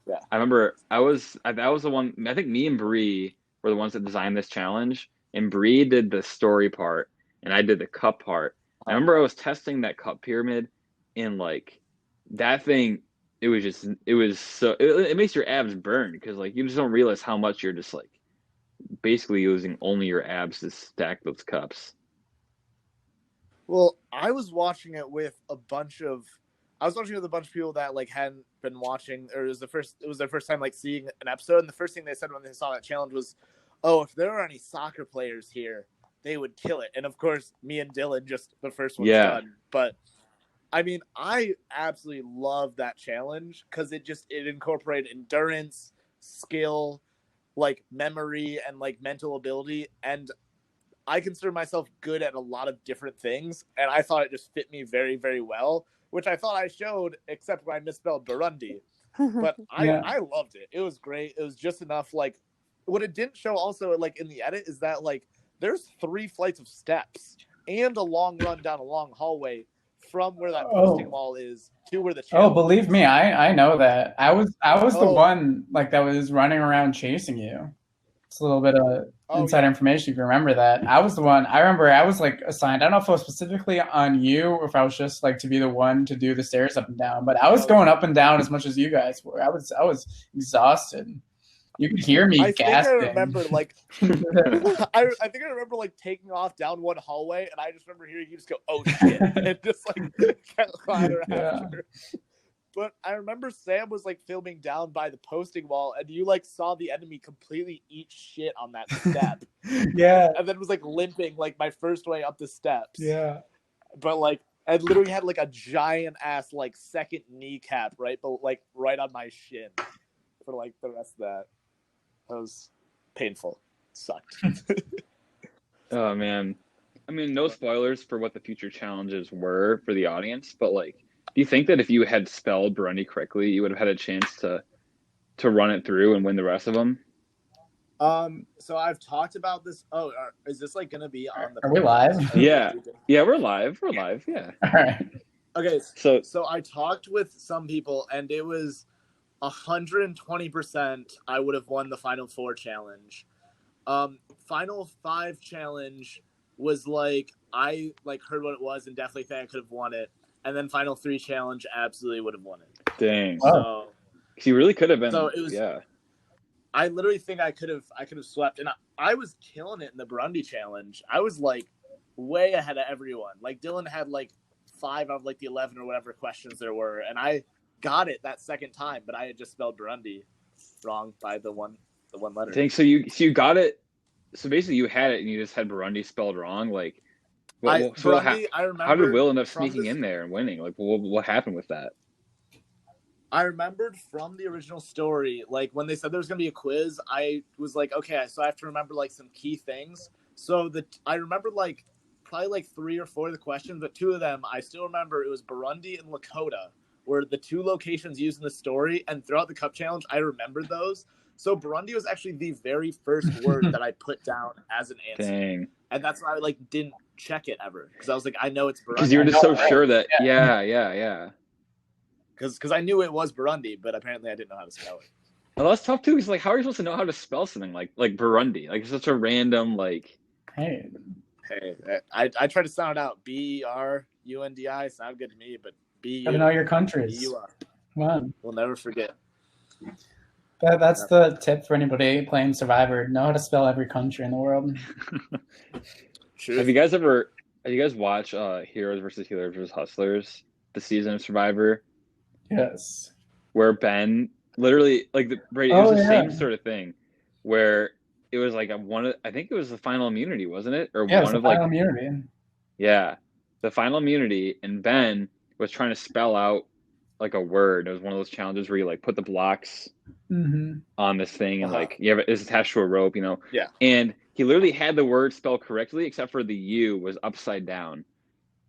Yeah. I remember that was the one. I think me and Bree were the ones that designed this challenge, and Bree did the story part, and I did the cup part. I remember I was testing that cup pyramid, and like that thing. It makes your abs burn because like you just don't realize how much you're just like basically using only your abs to stack those cups. Well, I was watching it with a bunch of people that like hadn't been watching, or it was their first time like seeing an episode, and the first thing they said when they saw that challenge was, "Oh, if there were any soccer players here, they would kill it." And of course, me and Dylan just the first one's done, but. I mean, I absolutely love that challenge because it incorporated endurance, skill, like memory, and like mental ability. And I consider myself good at a lot of different things. And I thought it just fit me very, very well, which I thought I showed, except when I misspelled Burundi. But I loved it. It was great. It was just enough. Like, what it didn't show also, like in the edit, is that like there's 3 flights of steps and a long run down a long hallway from where that posting wall is to where the channel believe me, I know that. I was the one like that was running around chasing you. It's a little bit of inside information if you remember that. I was the one. I remember I was like assigned. I don't know if it was specifically on you or if I was just like to be the one to do the stairs up and down. But I was going up and down as much as you guys were. I was exhausted. You could hear me gasping. I remember like I think I remember like taking off down one hallway, and I just remember hearing you just go, "Oh shit," and just like clatter after. But I remember Sam was like filming down by the posting wall, and you like saw the enemy completely eat shit on that step. Yeah, and then was like limping like my first way up the steps. Yeah, but like I literally had like a giant ass like second kneecap right on my shin for like the rest of that. That was painful. Sucked. Oh man, I mean, no spoilers for what the future challenges were for the audience, but like, do you think that if you had spelled Burundi correctly, you would have had a chance to run it through and win the rest of them? So I've talked about this. Oh, is this like gonna be on the? Are we live? Yeah, we're live. We're live. Yeah. All right. Okay, so I talked with some people, and it was 120%. I would have won the Final 4 challenge. Final 5 challenge was like I like heard what it was and definitely think I could have won it. And then Final 3 challenge absolutely would have won it. Dang. So you really could have been. So it was. Yeah. I literally think I could have swept, and I was killing it in the Burundi challenge. I was like way ahead of everyone. Like Dylan had like 5 out of like the 11 or whatever questions there were, and I got it that second time, but I had just spelled Burundi wrong by the one letter. Dang, so you got it. So basically, you had it, and you just had Burundi spelled wrong. Like, how did Will end up sneaking in there and winning? Like, what happened with that? I remembered from the original story, like when they said there was going to be a quiz, I was like, okay, so I have to remember like some key things. So I remember like probably like 3 or 4 of the questions, but 2 of them, I still remember it was Burundi and Lakota were the 2 locations used in the story. And throughout the cup challenge, I remembered those. So Burundi was actually the very first word that I put down as an answer. Dang. And that's why I like didn't check it ever. Because I was like, I know it's Burundi. Because you were just so sure that, yeah. Because I knew it was Burundi, but apparently I didn't know how to spell it. Well, that's tough too. Because like, how are you supposed to know how to spell something like Burundi? Like, it's such a random like. Hey, I try to sound it out. Burundi sound good to me, but B. Gotta know your countries. Come on. We'll never forget. That's the tip for anybody playing Survivor. Know how to spell every country in the world. True. Have you guys watched Heroes versus Healers versus Hustlers, the season of Survivor? Yes. Where Ben literally like Brady, it was the same sort of thing, where it was like I think it was the final immunity, wasn't it? Or one of final immunity. Yeah, the final immunity, and Ben was trying to spell out like a word. It was one of those challenges where you like put the blocks on this thing and like it's attached to a rope, you know. Yeah. And he literally had the word spelled correctly, except for the U was upside down.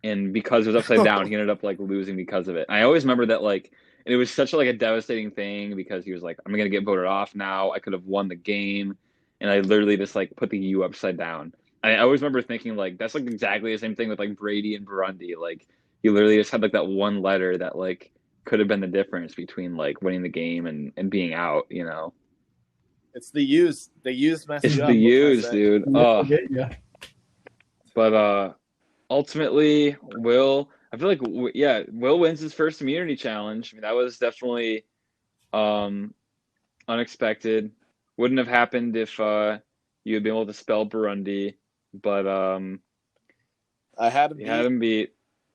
And because it was upside down, he ended up like losing because of it. And I always remember that like, and it was such a devastating thing because he was like, I'm going to get voted off now. I could have won the game. And I literally just like put the U upside down. I always remember thinking like, that's like exactly the same thing with like Brady and Burundi. Like he literally just had like that one letter that like could have been the difference between like winning the game and being out, you know? It's the U's. The U's mess It's you up. the U's, dude. Yeah. But ultimately, Will wins his first immunity challenge. I mean, that was definitely unexpected. Wouldn't have happened if you had been able to spell Burundi, but I had him beat.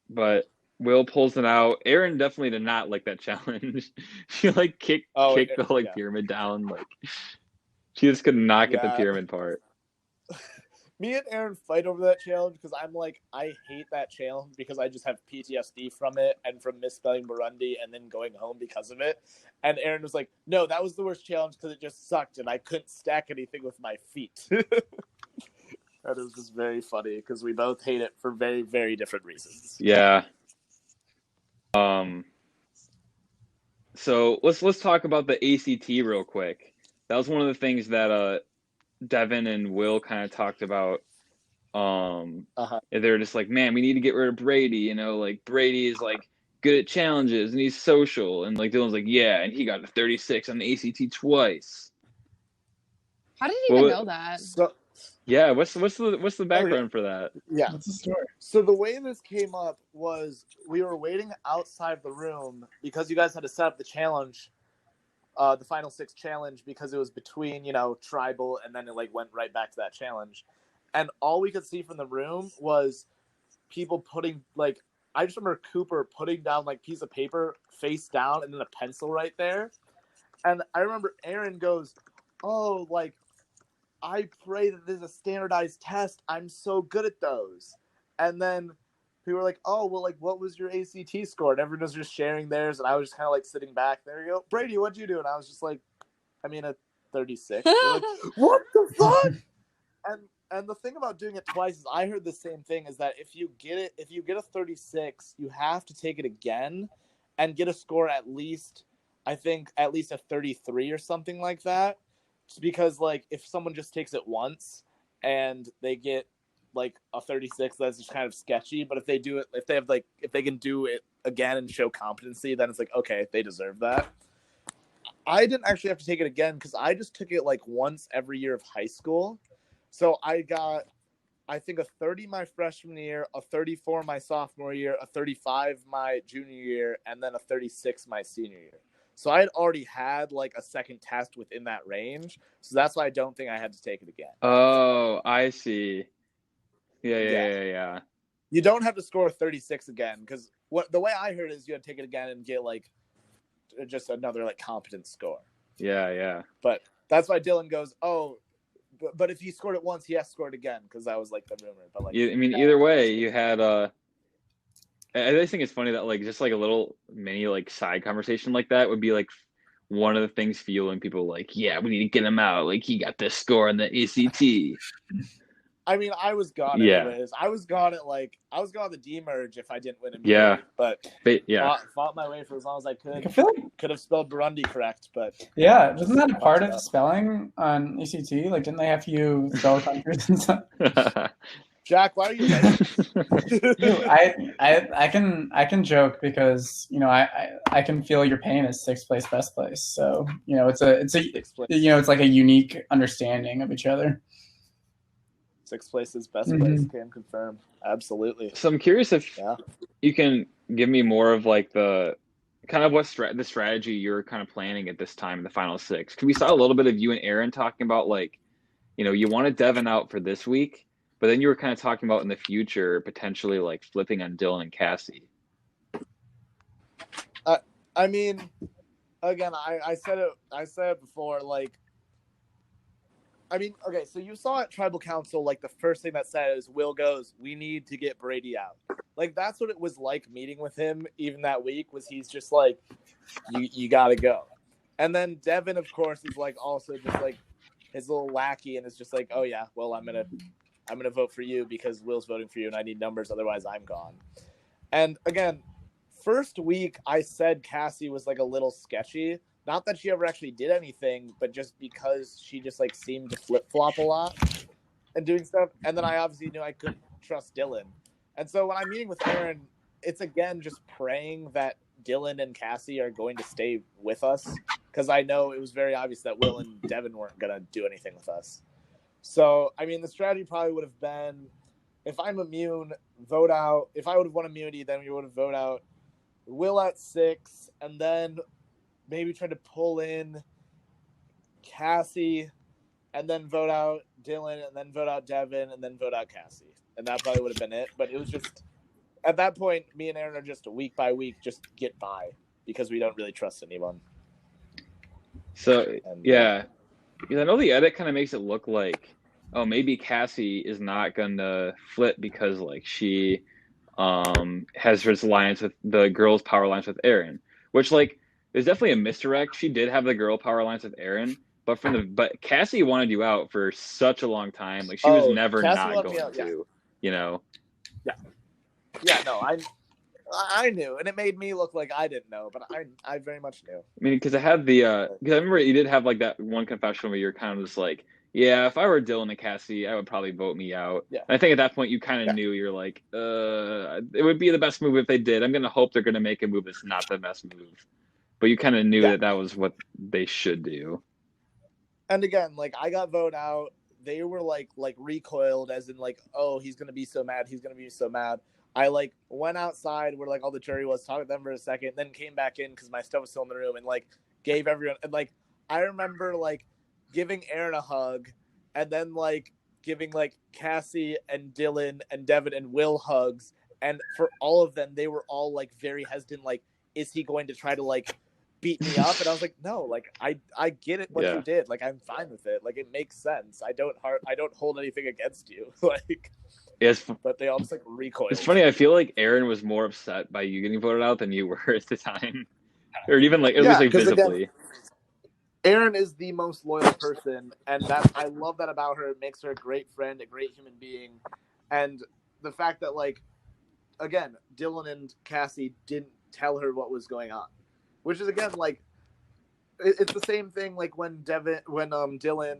But Will pulls it out. Erin definitely did not like that challenge. She like kicked the pyramid down. Like she just could not get the pyramid part. Me and Erin fight over that challenge because I'm like, I hate that challenge because I just have PTSD from it and from misspelling Burundi and then going home because of it. And Erin was like, no, that was the worst challenge because it just sucked and I couldn't stack anything with my feet. That is just very funny because we both hate it for very, very different reasons. Yeah. So let's talk about the ACT real quick. That was one of the things that Devin and Will kind of talked about. They're just like, man, we need to get rid of Brady. You know, like Brady is like good at challenges and he's social. And like Dylan's like, yeah, and he got a 36 on the ACT twice. How did you even know that? So, yeah, what's the background for that? Yeah. What's the story? So the way this came up was we were waiting outside the room because you guys had to set up the challenge, the final 6 challenge, because it was between, tribal, and then it like went right back to that challenge. And all we could see from the room was people putting like, I just remember Cooper putting down like piece of paper face down and then a pencil right there. And I remember Aaron goes, "Oh, like, I pray that there's a standardized test. I'm so good at those." And then people were like, "Oh, well, like, what was your ACT score?" And everyone was just sharing theirs, and I was just kind of like sitting back. There you go, Brady, what'd you do? And I was just like, "I mean, a 36." Like, what the fuck? And the thing about doing it twice is I heard the same thing, is that if you get a 36, you have to take it again and get a score at least a 33 or something like that. Just because like if someone just takes it once and they get like a 36, that's just kind of sketchy. But if they do it, if they can do it again and show competency, then it's like, okay, they deserve that. I didn't actually have to take it again because I just took it like once every year of high school. So I got, I think, a 30 my freshman year, a 34 my sophomore year, a 35 my junior year, and then a 36 my senior year. So I had already had like a second test within that range. So that's why I don't think I had to take it again. Oh, I see. Yeah. You don't have to score 36 again, because the way I heard it is you had to take it again and get like just another like competence score. Yeah. But that's why Dylan goes, "Oh, but if he scored it once, he has to score it again," because that was like the rumor. But like, I mean, either way, you had I just think it's funny that like just like a little mini like side conversation like that would be like one of the things fueling people like, yeah, we need to get him out. Like he got this score on the ACT. I mean, I was gone anyways. I was gone the demerge if I didn't win immunity. Yeah. But yeah. Fought my way for as long as I could. I feel like could have spelled Burundi correct, but yeah, wasn't that a part of spelling on ACT? Like, didn't they have you spell countries and stuff? Jack, why are you Dude, I can joke because I can feel your pain as 6th place, best place. So it's it's like a unique understanding of each other. 6th place is best place. Can confirm. Absolutely. So I'm curious if you can give me more of like the kind of what the strategy you're kind of planning at this time in the final 6. Because we saw a little bit of you and Aaron talking about like, you wanted Devin out for this week, but then you were kind of talking about in the future potentially like flipping on Dylan and Cassie. I mean, again, I said it before, like, I mean, okay, so you saw at Tribal Council, like, the first thing that says, Will goes, "We need to get Brady out." Like, that's what it was like meeting with him even that week, was he's just like, you gotta go. And then Devin, of course, is like also just like his little lackey and is just like, "Oh yeah, well, I'm gonna vote for you because Will's voting for you and I need numbers, otherwise I'm gone." And again, first week I said Cassie was like a little sketchy. Not that she ever actually did anything, but just because she just like seemed to flip-flop a lot and doing stuff. And then I obviously knew I couldn't trust Dylan. And so when I'm meeting with Aaron, it's again just praying that Dylan and Cassie are going to stay with us, because I know it was very obvious that Will and Devin weren't going to do anything with us. So, I mean, the strategy probably would have been, if I'm immune, vote out. If I would have won immunity, then we would have voted out Will at 6, and then maybe try to pull in Cassie, and then vote out Dylan, and then vote out Devin, and then vote out Cassie. And that probably would have been it. But it was just, at that point, me and Aaron are just week by week, just get by, because we don't really trust anyone. So, yeah. Because I know the edit kind of makes it look like, oh, maybe Cassie is not going to flip because, like, she has her alliance with the girls' power alliance with Aaron, which, like, there's definitely a misdirect. She did have the girl power alliance with Aaron, but but Cassie wanted you out for such a long time. Like, she was never Cassie not going to, Yeah, no, I knew, and it made me look like I didn't know, but I very much knew. I mean, because I had because I remember you did have like that one confession where you're kind of just like, yeah, if I were Dylan and Cassie, I would probably vote me out. Yeah. And I think at that point you kind of knew, you're like, it would be the best move if they did. I'm going to hope they're going to make a move that's not the best move. But you kind of knew that was what they should do. And again, like I got voted out. They were like recoiled, as in like, oh, he's gonna be so mad. He's gonna be so mad. I like went outside where like all the jury was, talked to them for a second, then came back in because my stuff was still in the room, and like gave everyone, and like I remember like giving Aaron a hug, and then like giving like Cassie and Dylan and Devin and Will hugs, and for all of them, they were all like very hesitant, like, is he going to try to like beat me up? And I was like, no, like I get it what you did, like I'm fine with it, like it makes sense. I don't hold anything against you. Like, yes, but they all just like recoiled. It's funny, I feel like Aaron was more upset by you getting voted out than you were at the time, or even like at least like visibly. Again, Aaron is the most loyal person, and that I love that about her. It makes her a great friend, a great human being, and the fact that like, again, Dylan and Cassie didn't tell her what was going on, which is again like, it's the same thing like when Dylan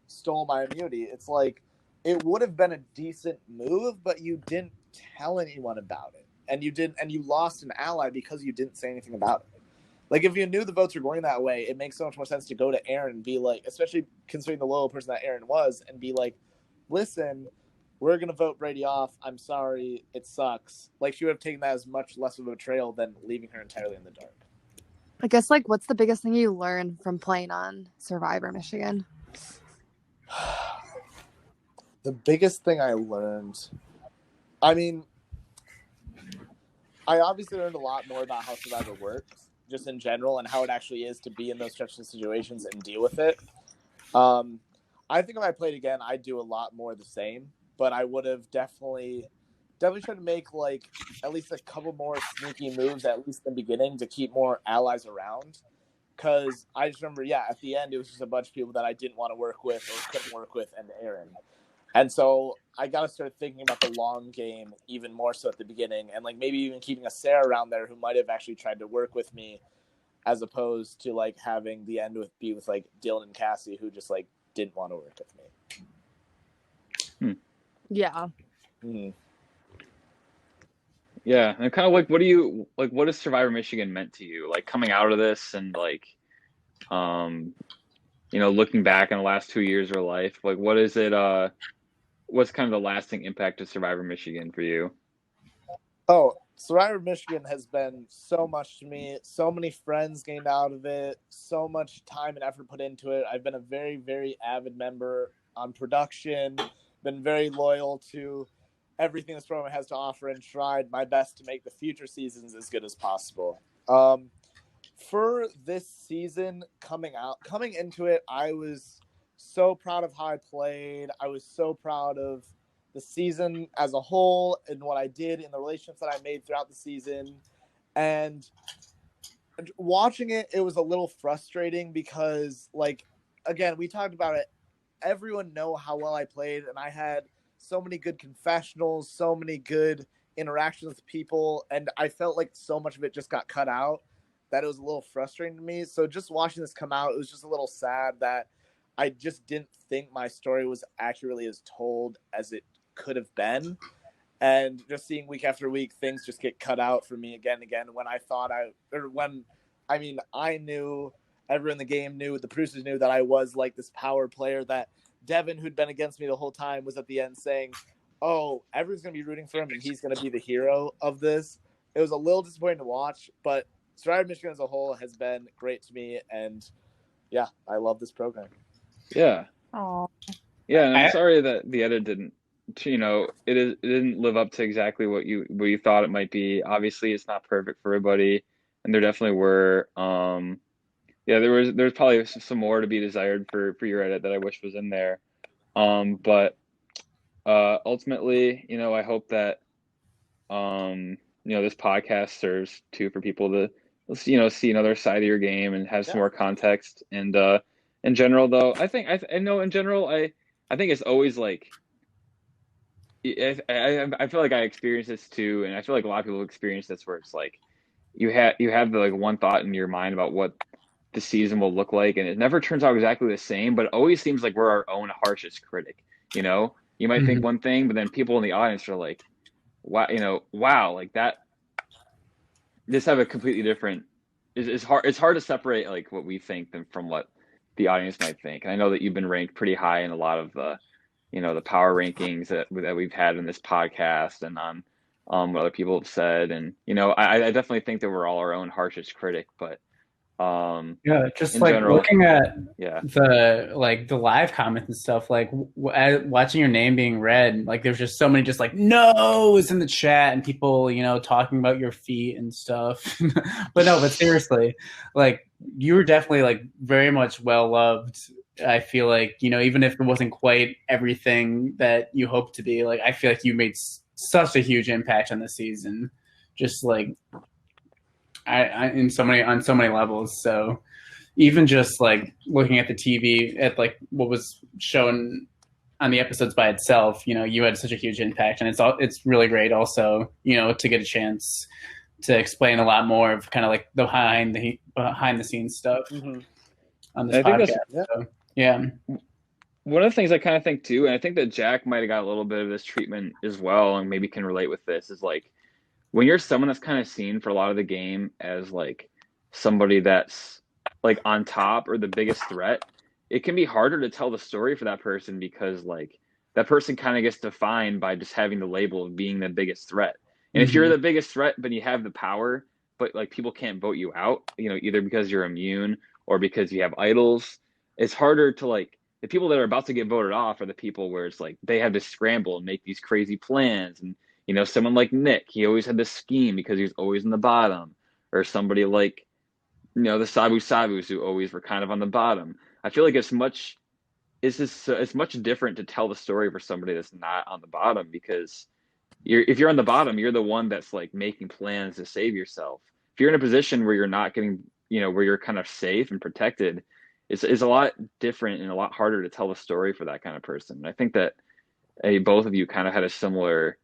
stole my immunity. It's like it would have been a decent move, but you didn't tell anyone about it, and you lost an ally because you didn't say anything about it. Like, if you knew the votes were going that way, it makes so much more sense to go to Aaron and be like, especially considering the loyal person that Aaron was, and be like, listen, we're going to vote Brady off. I'm sorry. It sucks. Like, she would have taken that as much less of a betrayal than leaving her entirely in the dark. I guess, like, what's the biggest thing you learned from playing on Survivor Michigan? The biggest thing I learned, I mean, I obviously learned a lot more about how Survivor works, just in general, and how it actually is to be in those stressful situations and deal with it. I think if I played again, I'd do a lot more the same, but I would have definitely tried to make like at least a couple more sneaky moves, at least in the beginning, to keep more allies around. Because I just remember, at the end, it was just a bunch of people that I didn't want to work with or couldn't work with, and Aaron. And so I got to start thinking about the long game even more so at the beginning, and like maybe even keeping a Sarah around there who might have actually tried to work with me, as opposed to like having the end be with like Dylan and Cassie, who just like didn't want to work with me. Yeah. Mm-hmm. Yeah, and kind of like, what has Survivor Michigan meant to you? Like coming out of this and like, looking back on the last 2 years of your life, like what is it? What's kind of the lasting impact of Survivor Michigan for you? Oh, Survivor Michigan has been so much to me. So many friends gained out of it. So much time and effort put into it. I've been a very, very avid member on production. Been very loyal to everything this program has to offer, and tried my best to make the future seasons as good as possible. For this season coming into it, I was so proud of how I played. I was so proud of the season as a whole and what I did in the relationships that I made throughout the season. And watching it, it was a little frustrating because, like, again, we talked about it. Everyone know how well I played, and I had so many good confessionals, so many good interactions with people, and I felt like so much of it just got cut out that it was a little frustrating to me. So just watching this come out, it was just a little sad that I just didn't think my story was accurately as told as it could have been. And just seeing week after week, things just get cut out for me again and again when I knew, everyone in the game knew, the producers knew that I was like this power player, that Devin, who'd been against me the whole time, was at the end saying, oh, everyone's going to be rooting for him and he's going to be the hero of this. It was a little disappointing to watch, but Survivor Michigan as a whole has been great to me, and I love this program. Yeah. Aww. Yeah, and I'm sorry that the edit didn't. It didn't live up to exactly what you thought it might be. Obviously, it's not perfect for everybody, and there definitely were. There's probably some more to be desired for your edit that I wish was in there. But ultimately, I hope that this podcast serves too for people to see another side of your game and have some more context. And in general, though, I think I think it's always like I feel like I experienced this too, and I feel like a lot of people experience this, where it's like you have the like one thought in your mind about what the season will look like, and it never turns out exactly the same, but it always seems like we're our own harshest critic. You might think one thing, but then people in the audience are like, wow, like that. Just have a completely different. It's hard to separate like what we think from what the audience might think. And I know that you've been ranked pretty high in a lot of the, the power rankings that we've had in this podcast and on what other people have said. And, I definitely think that we're all our own harshest critic, but just in like general, looking at the live comments and stuff, like watching your name being read, like there's just so many just like no's in the chat and people, talking about your feet and stuff. but seriously, like you were definitely like very much well loved. I feel like, even if it wasn't quite everything that you hoped to be, like I feel like you made such a huge impact on the season, just like on so many levels. So even just like looking at the TV at like what was shown on the episodes by itself, you had such a huge impact, and it's really great also, to get a chance to explain a lot more of kind of like the behind the scenes stuff on this podcast. So, yeah. One of the things I kind of think too, and I think that Jack might have got a little bit of this treatment as well, and maybe can relate with this, is like when you're someone that's kind of seen for a lot of the game as like somebody that's like on top or the biggest threat, it can be harder to tell the story for that person because like that person kind of gets defined by just having the label of being the biggest threat. And if you're the biggest threat, but you have the power, but like people can't vote you out, either because you're immune or because you have idols, it's harder to like, the people that are about to get voted off are the people where it's like they have to scramble and make these crazy plans. And someone like Nick, he always had this scheme because he was always in the bottom, or somebody like, the Sabu Sabus who always were kind of on the bottom. I feel like it's much different to tell the story for somebody that's not on the bottom, because if you're on the bottom, you're the one that's like making plans to save yourself. If you're in a position where you're not getting, where you're kind of safe and protected, it's a lot different and a lot harder to tell the story for that kind of person. And I think that both of you kind of had a similar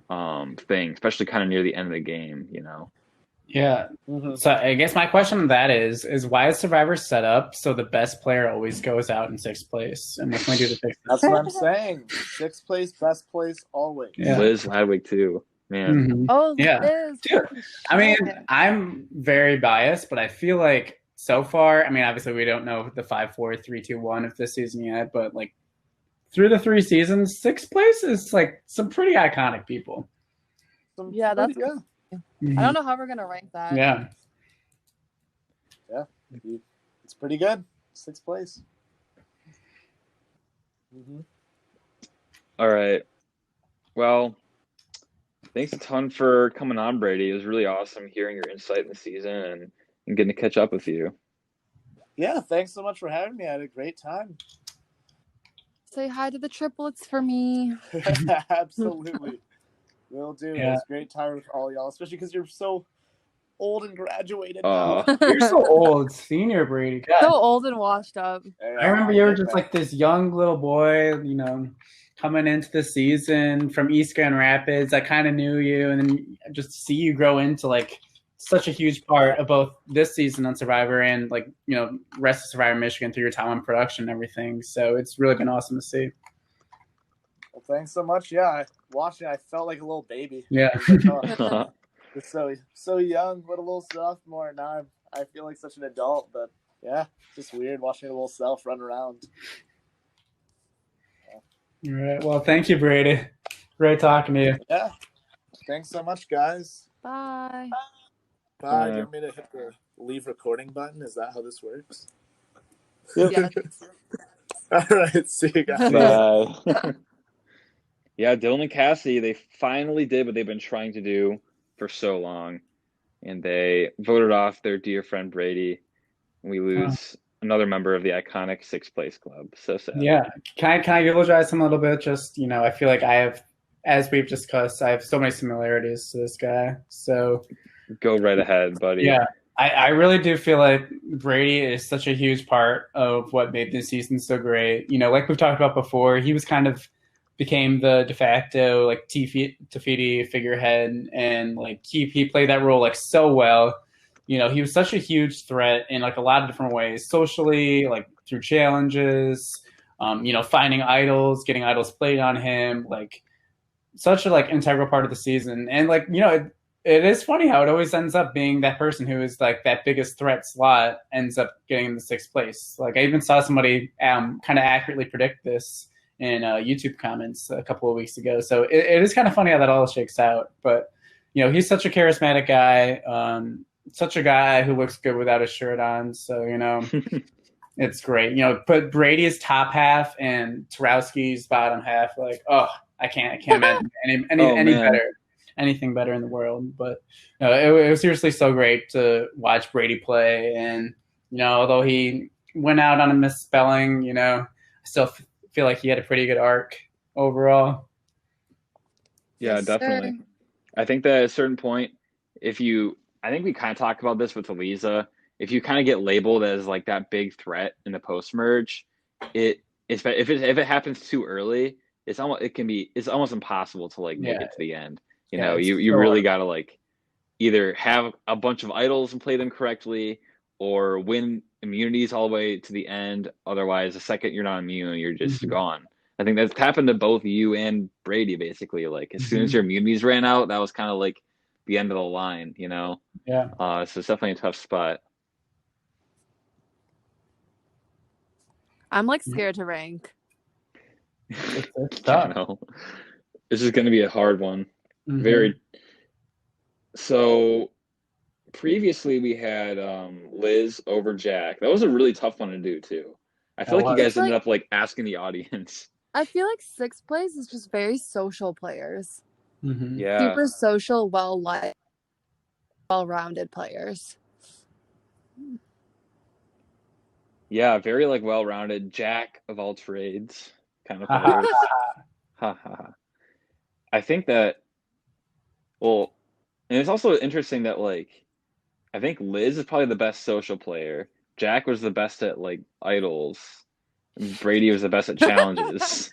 thing, especially kind of near the end of the game, Yeah. So I guess my question on that is why is Survivor set up so the best player always goes out in sixth place? And what can we do to fix that? That's what I'm saying. Sixth place, best place, always. Yeah. Liz Ladwig too, man. Oh, yeah. Liz. Dude, I mean, I'm very biased, but I feel like so far, I mean, obviously we don't know the 5, 4, 3, 2, 1 of this season yet, but like through the 3 seasons, sixth place is like some pretty iconic people. Yeah, that's good. I don't know how we're gonna rank that. Yeah, it's pretty good. Sixth place. All right. Well, thanks a ton for coming on, Brady. It was really awesome hearing your insight in the season and getting to catch up with you. Yeah, thanks so much for having me. I had a great time. Say hi to the triplets for me. Absolutely. Will do. Yeah. It was a great time with all y'all, especially because you're so old and graduated now. You're so old, senior Brady. God. So old and washed up. I remember you were just like this young little boy, coming into the season from East Grand Rapids. I kind of knew you, and then just see you grow into like such a huge part of both this season on Survivor and like, rest of Survivor Michigan through your time on production and everything. So it's really been awesome to see. Well, thanks so much. Yeah, watching, I felt like a little baby. Yeah. Just so young, but a little sophomore. Now I feel like such an adult, but yeah, just weird watching a little self run around. All right. Well, thank you, Brady. Great talking to you. Yeah. Thanks so much, guys. Bye. Bye. Do you want me to hit the leave recording button? Is that how this works? Yeah. All right. See you guys. Bye. Yeah, Dylan and Cassie, they finally did what they've been trying to do for so long. And they voted off their dear friend Brady. And we lose another member of the iconic sixth place club. So sad. Yeah. Can I eulogize him a little bit? Just, I feel like I have, as we've discussed, I have so many similarities to this guy. So go right ahead, buddy. Yeah. I really do feel like Brady is such a huge part of what made this season so great. Like we've talked about before, he was kind of became the de facto like Tafiti figurehead, and like he played that role like so well. He was such a huge threat in like a lot of different ways, socially, like through challenges, finding idols, getting idols played on him, like such a like integral part of the season. And like, it is funny how it always ends up being that person who is like that biggest threat slot ends up getting in the 6th place. Like I even saw somebody kind of accurately predict this in YouTube comments a couple of weeks ago. So it is kind of funny how that all shakes out. But he's such a charismatic guy, such a guy who looks good without his shirt on. So it's great. Put Brady's top half and Tarowski's bottom half. Like, oh, I can't imagine any better. Anything better in the world. But it was seriously so great to watch Brady play. And although he went out on a misspelling, I still feel like he had a pretty good arc overall. Yeah, definitely. I think that at a certain point, I think we kind of talked about this with Eliza. If you kind of get labeled as like that big threat in the post merge, if it happens too early, it's almost impossible to like make it to the end. You really got to like either have a bunch of idols and play them correctly, or win immunities all the way to the end. Otherwise, the second you're not immune, you're just gone. I think that's happened to both you and Brady, basically. Like as soon as your immunities ran out, that was kind of like the end of the line, Yeah. So it's definitely a tough spot. I'm like scared to rank. It's tough. I know. This is going to be a hard one. So previously we had Liz over Jack. That was a really tough one to do too. I feel like you guys ended up like asking the audience. I feel like 6th place is just very social players. Yeah, super social, well-rounded players. Yeah, very like well-rounded, jack of all trades kind of players. I think that. Well, and it's also interesting that like, I think Liz is probably the best social player. Jack was the best at like idols. And Brady was the best at challenges.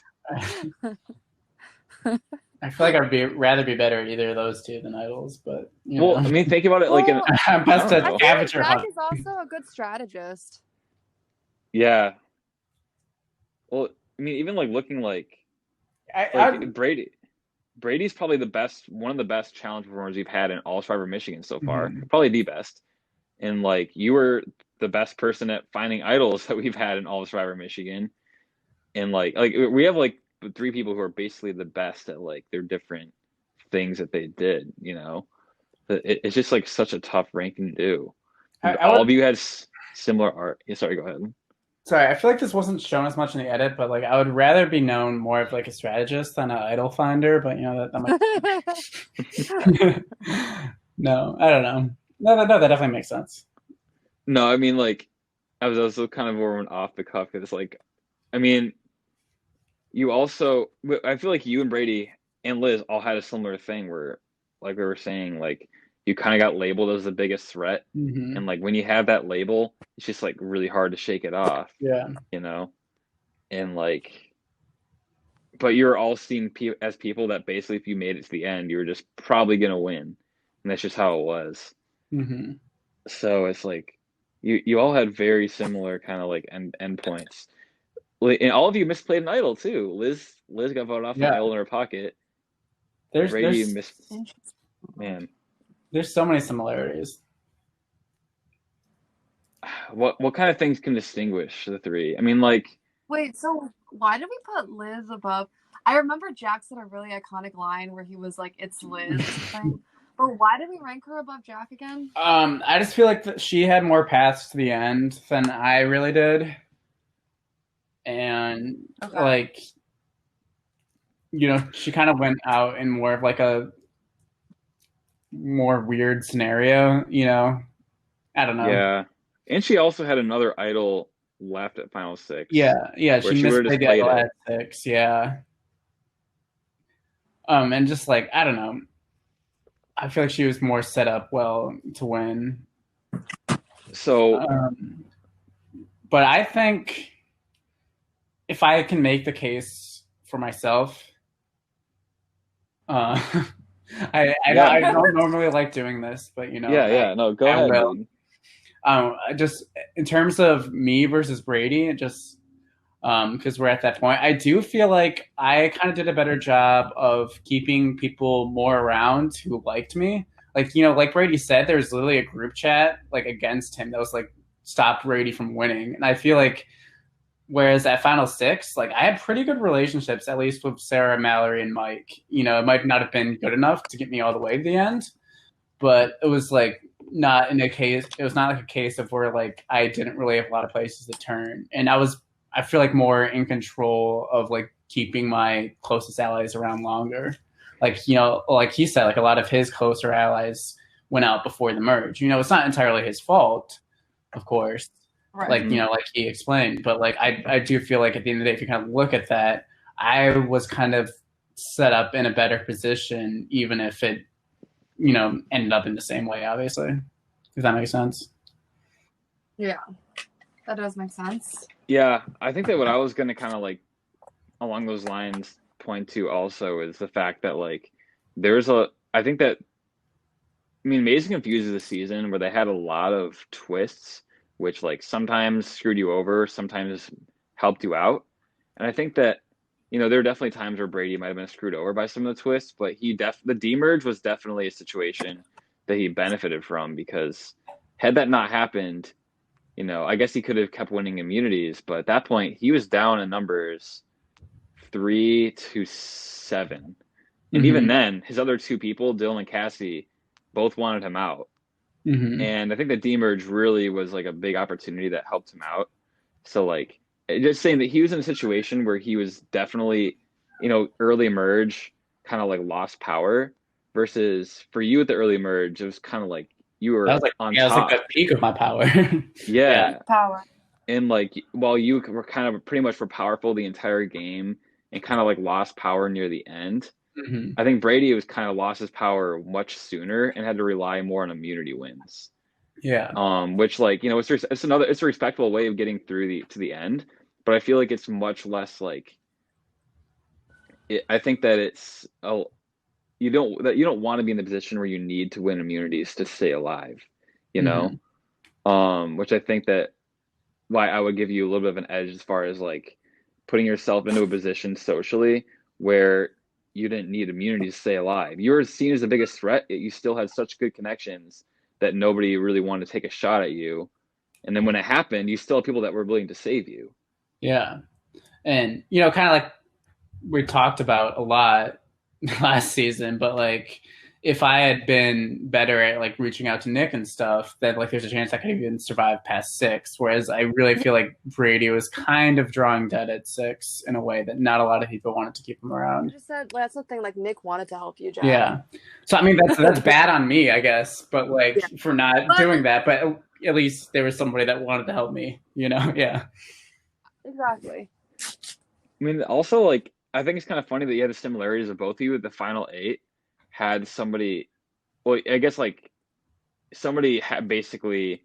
I feel like I'd rather be better at either of those two than idols, but well, I mean, think about it like I'm best at amateur Jack hunt. is also a good strategist. Yeah. Well, I mean, even like looking like Brady's probably one of the best challenge performers we've had in all Survivor Michigan so far. Probably the best. And like you were the best person at finding idols that we've had in all of Survivor Michigan. And like we have like 3 people who are basically the best at like their different things that they did, It's just like such a tough ranking to do. All of you had similar art. Yeah, sorry, go ahead. Sorry, I feel like this wasn't shown as much in the edit, but like I would rather be known more of like a strategist than an idol finder. But that might. No, I don't know. No, that definitely makes sense. No, I mean like I was also kind of more off the cuff because like, I mean, I feel like you and Brady and Liz all had a similar thing where, like we were saying, like you kind of got labeled as the biggest threat, and like when you have that label, it's just like really hard to shake it off. Yeah, and like, but you're all seen as people that basically, if you made it to the end, you were just probably gonna win, and that's just how it was. So it's like you all had very similar kind of like end points. And all of you misplayed an idol too. Liz got voted off an idol in her pocket. Brady missed. Man, there's so many similarities. What kind of things can distinguish the 3? I mean, like. Wait, so why did we put Liz above? I remember Jack said a really iconic line where he was like, "It's Liz." But why did we rank her above Jack again? I just feel like she had more paths to the end than I really did. And like, she kind of went out in more of like a more weird scenario, I don't know. Yeah. And she also had another idol left at Final 6. Yeah, she missed the idol at 6, yeah. And just like, I don't know. I feel like she was more set up well to win. So but I think if I can make the case for myself, I don't normally like doing this, but no, go ahead. Just in terms of me versus Brady, just because we're at that point, I do feel like I kind of did a better job of keeping people more around who liked me. like, you know, like Brady said, there's literally a group chat like against him that was like stop Brady from winning. And I feel like whereas at Final Six, like I had pretty good relationships, at least with Sarah, Mallory, and Mike. You know, it might not have been good enough to get me all the way to the end, but it was like not in a case. It was not like a case of where like I didn't really have a lot of places to turn, and I feel like more in control of like keeping my closest allies around longer. Like, you know, like he said, like a lot of his closer allies went out before the merge. You know, it's not entirely his fault, of course. Right. Like, you know, like he explained, but like I do feel like at the end of the day, if you kind of look at that, I was kind of set up in a better position, even if it, you know, ended up in the same way, obviously. If that makes sense. Yeah, that does make sense. Yeah, I think that what I was going to kind of like along those lines point to also is the fact that like I think that, I mean, Amazing Confused is a season where they had a lot of twists, which like sometimes screwed you over, sometimes helped you out. And I think that, you know, there are definitely times where Brady might have been screwed over by some of the twists, but the demerge was definitely a situation that he benefited from, because had that not happened, you know, I guess he could have kept winning immunities, but at that point he was down in numbers 3-7. And even then, his other two people, Dylan and Cassie, both wanted him out. And I think the demerge really was like a big opportunity that helped him out. So like, just saying that he was in a situation where he was definitely, you know, early merge kind of like lost power, versus for you at the early merge, it was kind of like you were on top. That was like the peak of my power. Yeah. Power. And like, while you were kind of pretty much were powerful the entire game and kind of like lost power near the end, I think Brady was kind of lost his power much sooner and had to rely more on immunity wins. Yeah. Which, like, you know, it's a respectable way of getting through to the end, but I feel like it's much less like. I think that you don't want to be in the position where you need to win immunities to stay alive, you know. Which I think that why I would give you a little bit of an edge as far as like putting yourself into a position socially where you didn't need immunity to stay alive. You were seen as the biggest threat, yet you still had such good connections that nobody really wanted to take a shot at you. And then when it happened, you still had people that were willing to save you. Yeah. And, you know, kind of like we talked about a lot last season, but like if I had been better at like reaching out to Nick and stuff, then like there's a chance I could even survive past 6. Whereas I really feel like Brady was kind of drawing dead at 6 in a way that not a lot of people wanted to keep him around. You just said that's the thing. Like Nick wanted to help you, Jack. Yeah. So I mean that's bad on me, I guess, but like for not doing that. But at least there was somebody that wanted to help me. You know? Yeah. Exactly. I mean, also like I think it's kind of funny that you had the similarities of both of you with the final 8. Had somebody, well, I guess like somebody basically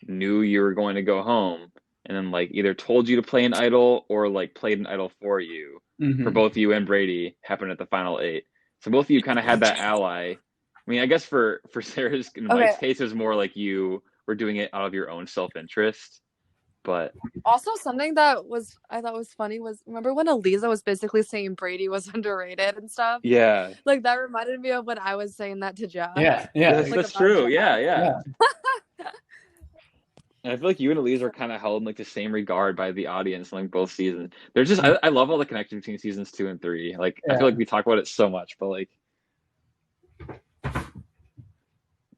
knew you were going to go home and then like either told you to play an idol or like played an idol for you. For both you and Brady happened at the final 8. So both of you kind of had that ally. I mean, I guess for Sarah's and Mike's case, it was more like you were doing it out of your own self-interest. But also something that I thought was funny was, remember when Eliza was basically saying Brady was underrated and stuff? Yeah. Like that reminded me of when I was saying that to Jack. Yeah. That's true. Yeah. And I feel like you and Eliza are kind of held in like the same regard by the audience in like both seasons. There's just I love all the connection between seasons 2 and 3. Like I feel like we talk about it so much, but like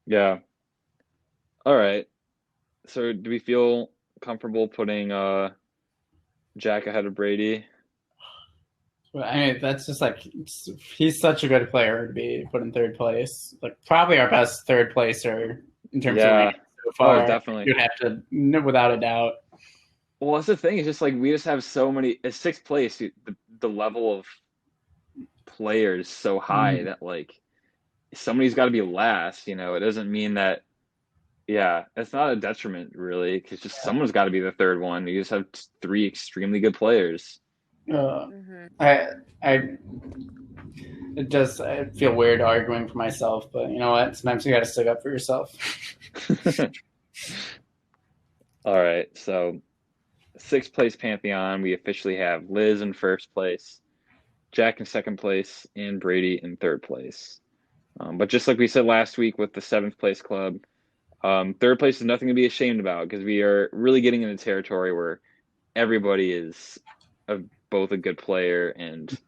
yeah. All right. So do we feel comfortable putting Jack ahead of Brady? I mean, that's just like he's such a good player to be put in 3rd place. Like probably our best 3rd placer in terms of ranking so far. Oh, definitely. You'd have to, without a doubt. Well, that's the thing. It's just like we just have so many. At 6th place, the level of players so high that like somebody's got to be last. You know, it doesn't mean that. Yeah, it's not a detriment really, because just someone's got to be the 3rd one. You just have 3 extremely good players. I feel weird arguing for myself, but you know what? Sometimes you got to stick up for yourself. All right, so 6th place Pantheon, we officially have Liz in 1st place, Jack in 2nd place, and Brady in 3rd place. But just like we said last week with the 7th place club, third place is nothing to be ashamed about because we are really getting into territory where everybody is both a good player and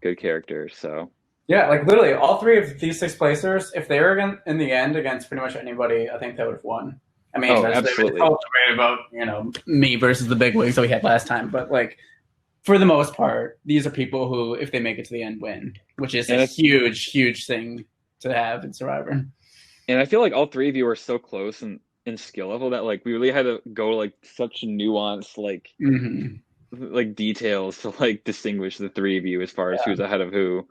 good character. So yeah, like literally all 3 of these 6 placers, if they were in the end against pretty much anybody, I think they would have won. I mean, absolutely. About me versus the big wigs that we had last time, but like for the most part, these are people who, if they make it to the end, win, which is a huge thing to have in Survivor. And I feel like all 3 of you are so close in skill level that like we really had to go like such nuanced like details to like distinguish the 3 of you as far as who's ahead of who.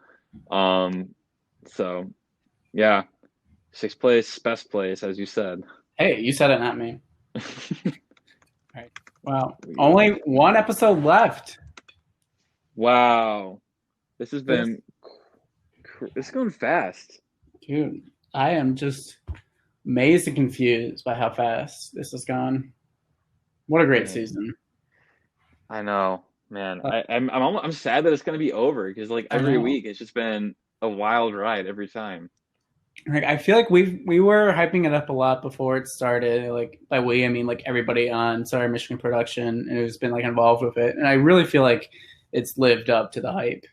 So yeah, 6th place, best place, as you said. Hey, you said it, not me. Right. Wow. Only 1 episode left. Wow. This has been it's going fast. Dude, I am just amazed and confused by how fast this has gone. What a great season. I know, man. I'm sad that it's going to be over because like every week it's just been a wild ride every time. Like I feel like we were hyping it up a lot before it started. Like by we, I mean like everybody on Sorry Michigan production and who's been like involved with it. And I really feel like it's lived up to the hype.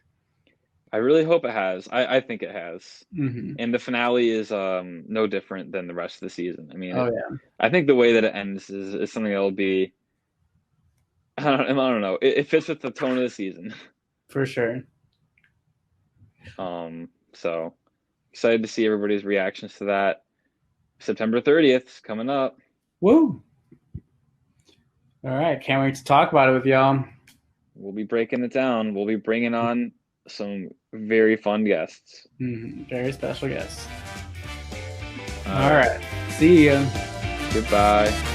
I really hope it has. I think it has. And the finale is no different than the rest of the season. I mean, I think the way that it ends is something that will be. I don't know. It fits with the tone of the season. For sure. So excited to see everybody's reactions to that. September 30th is coming up. Woo! All right, can't wait to talk about it with y'all. We'll be breaking it down. We'll be bringing on some very fun guests. Very special guests. All right. See ya. Goodbye.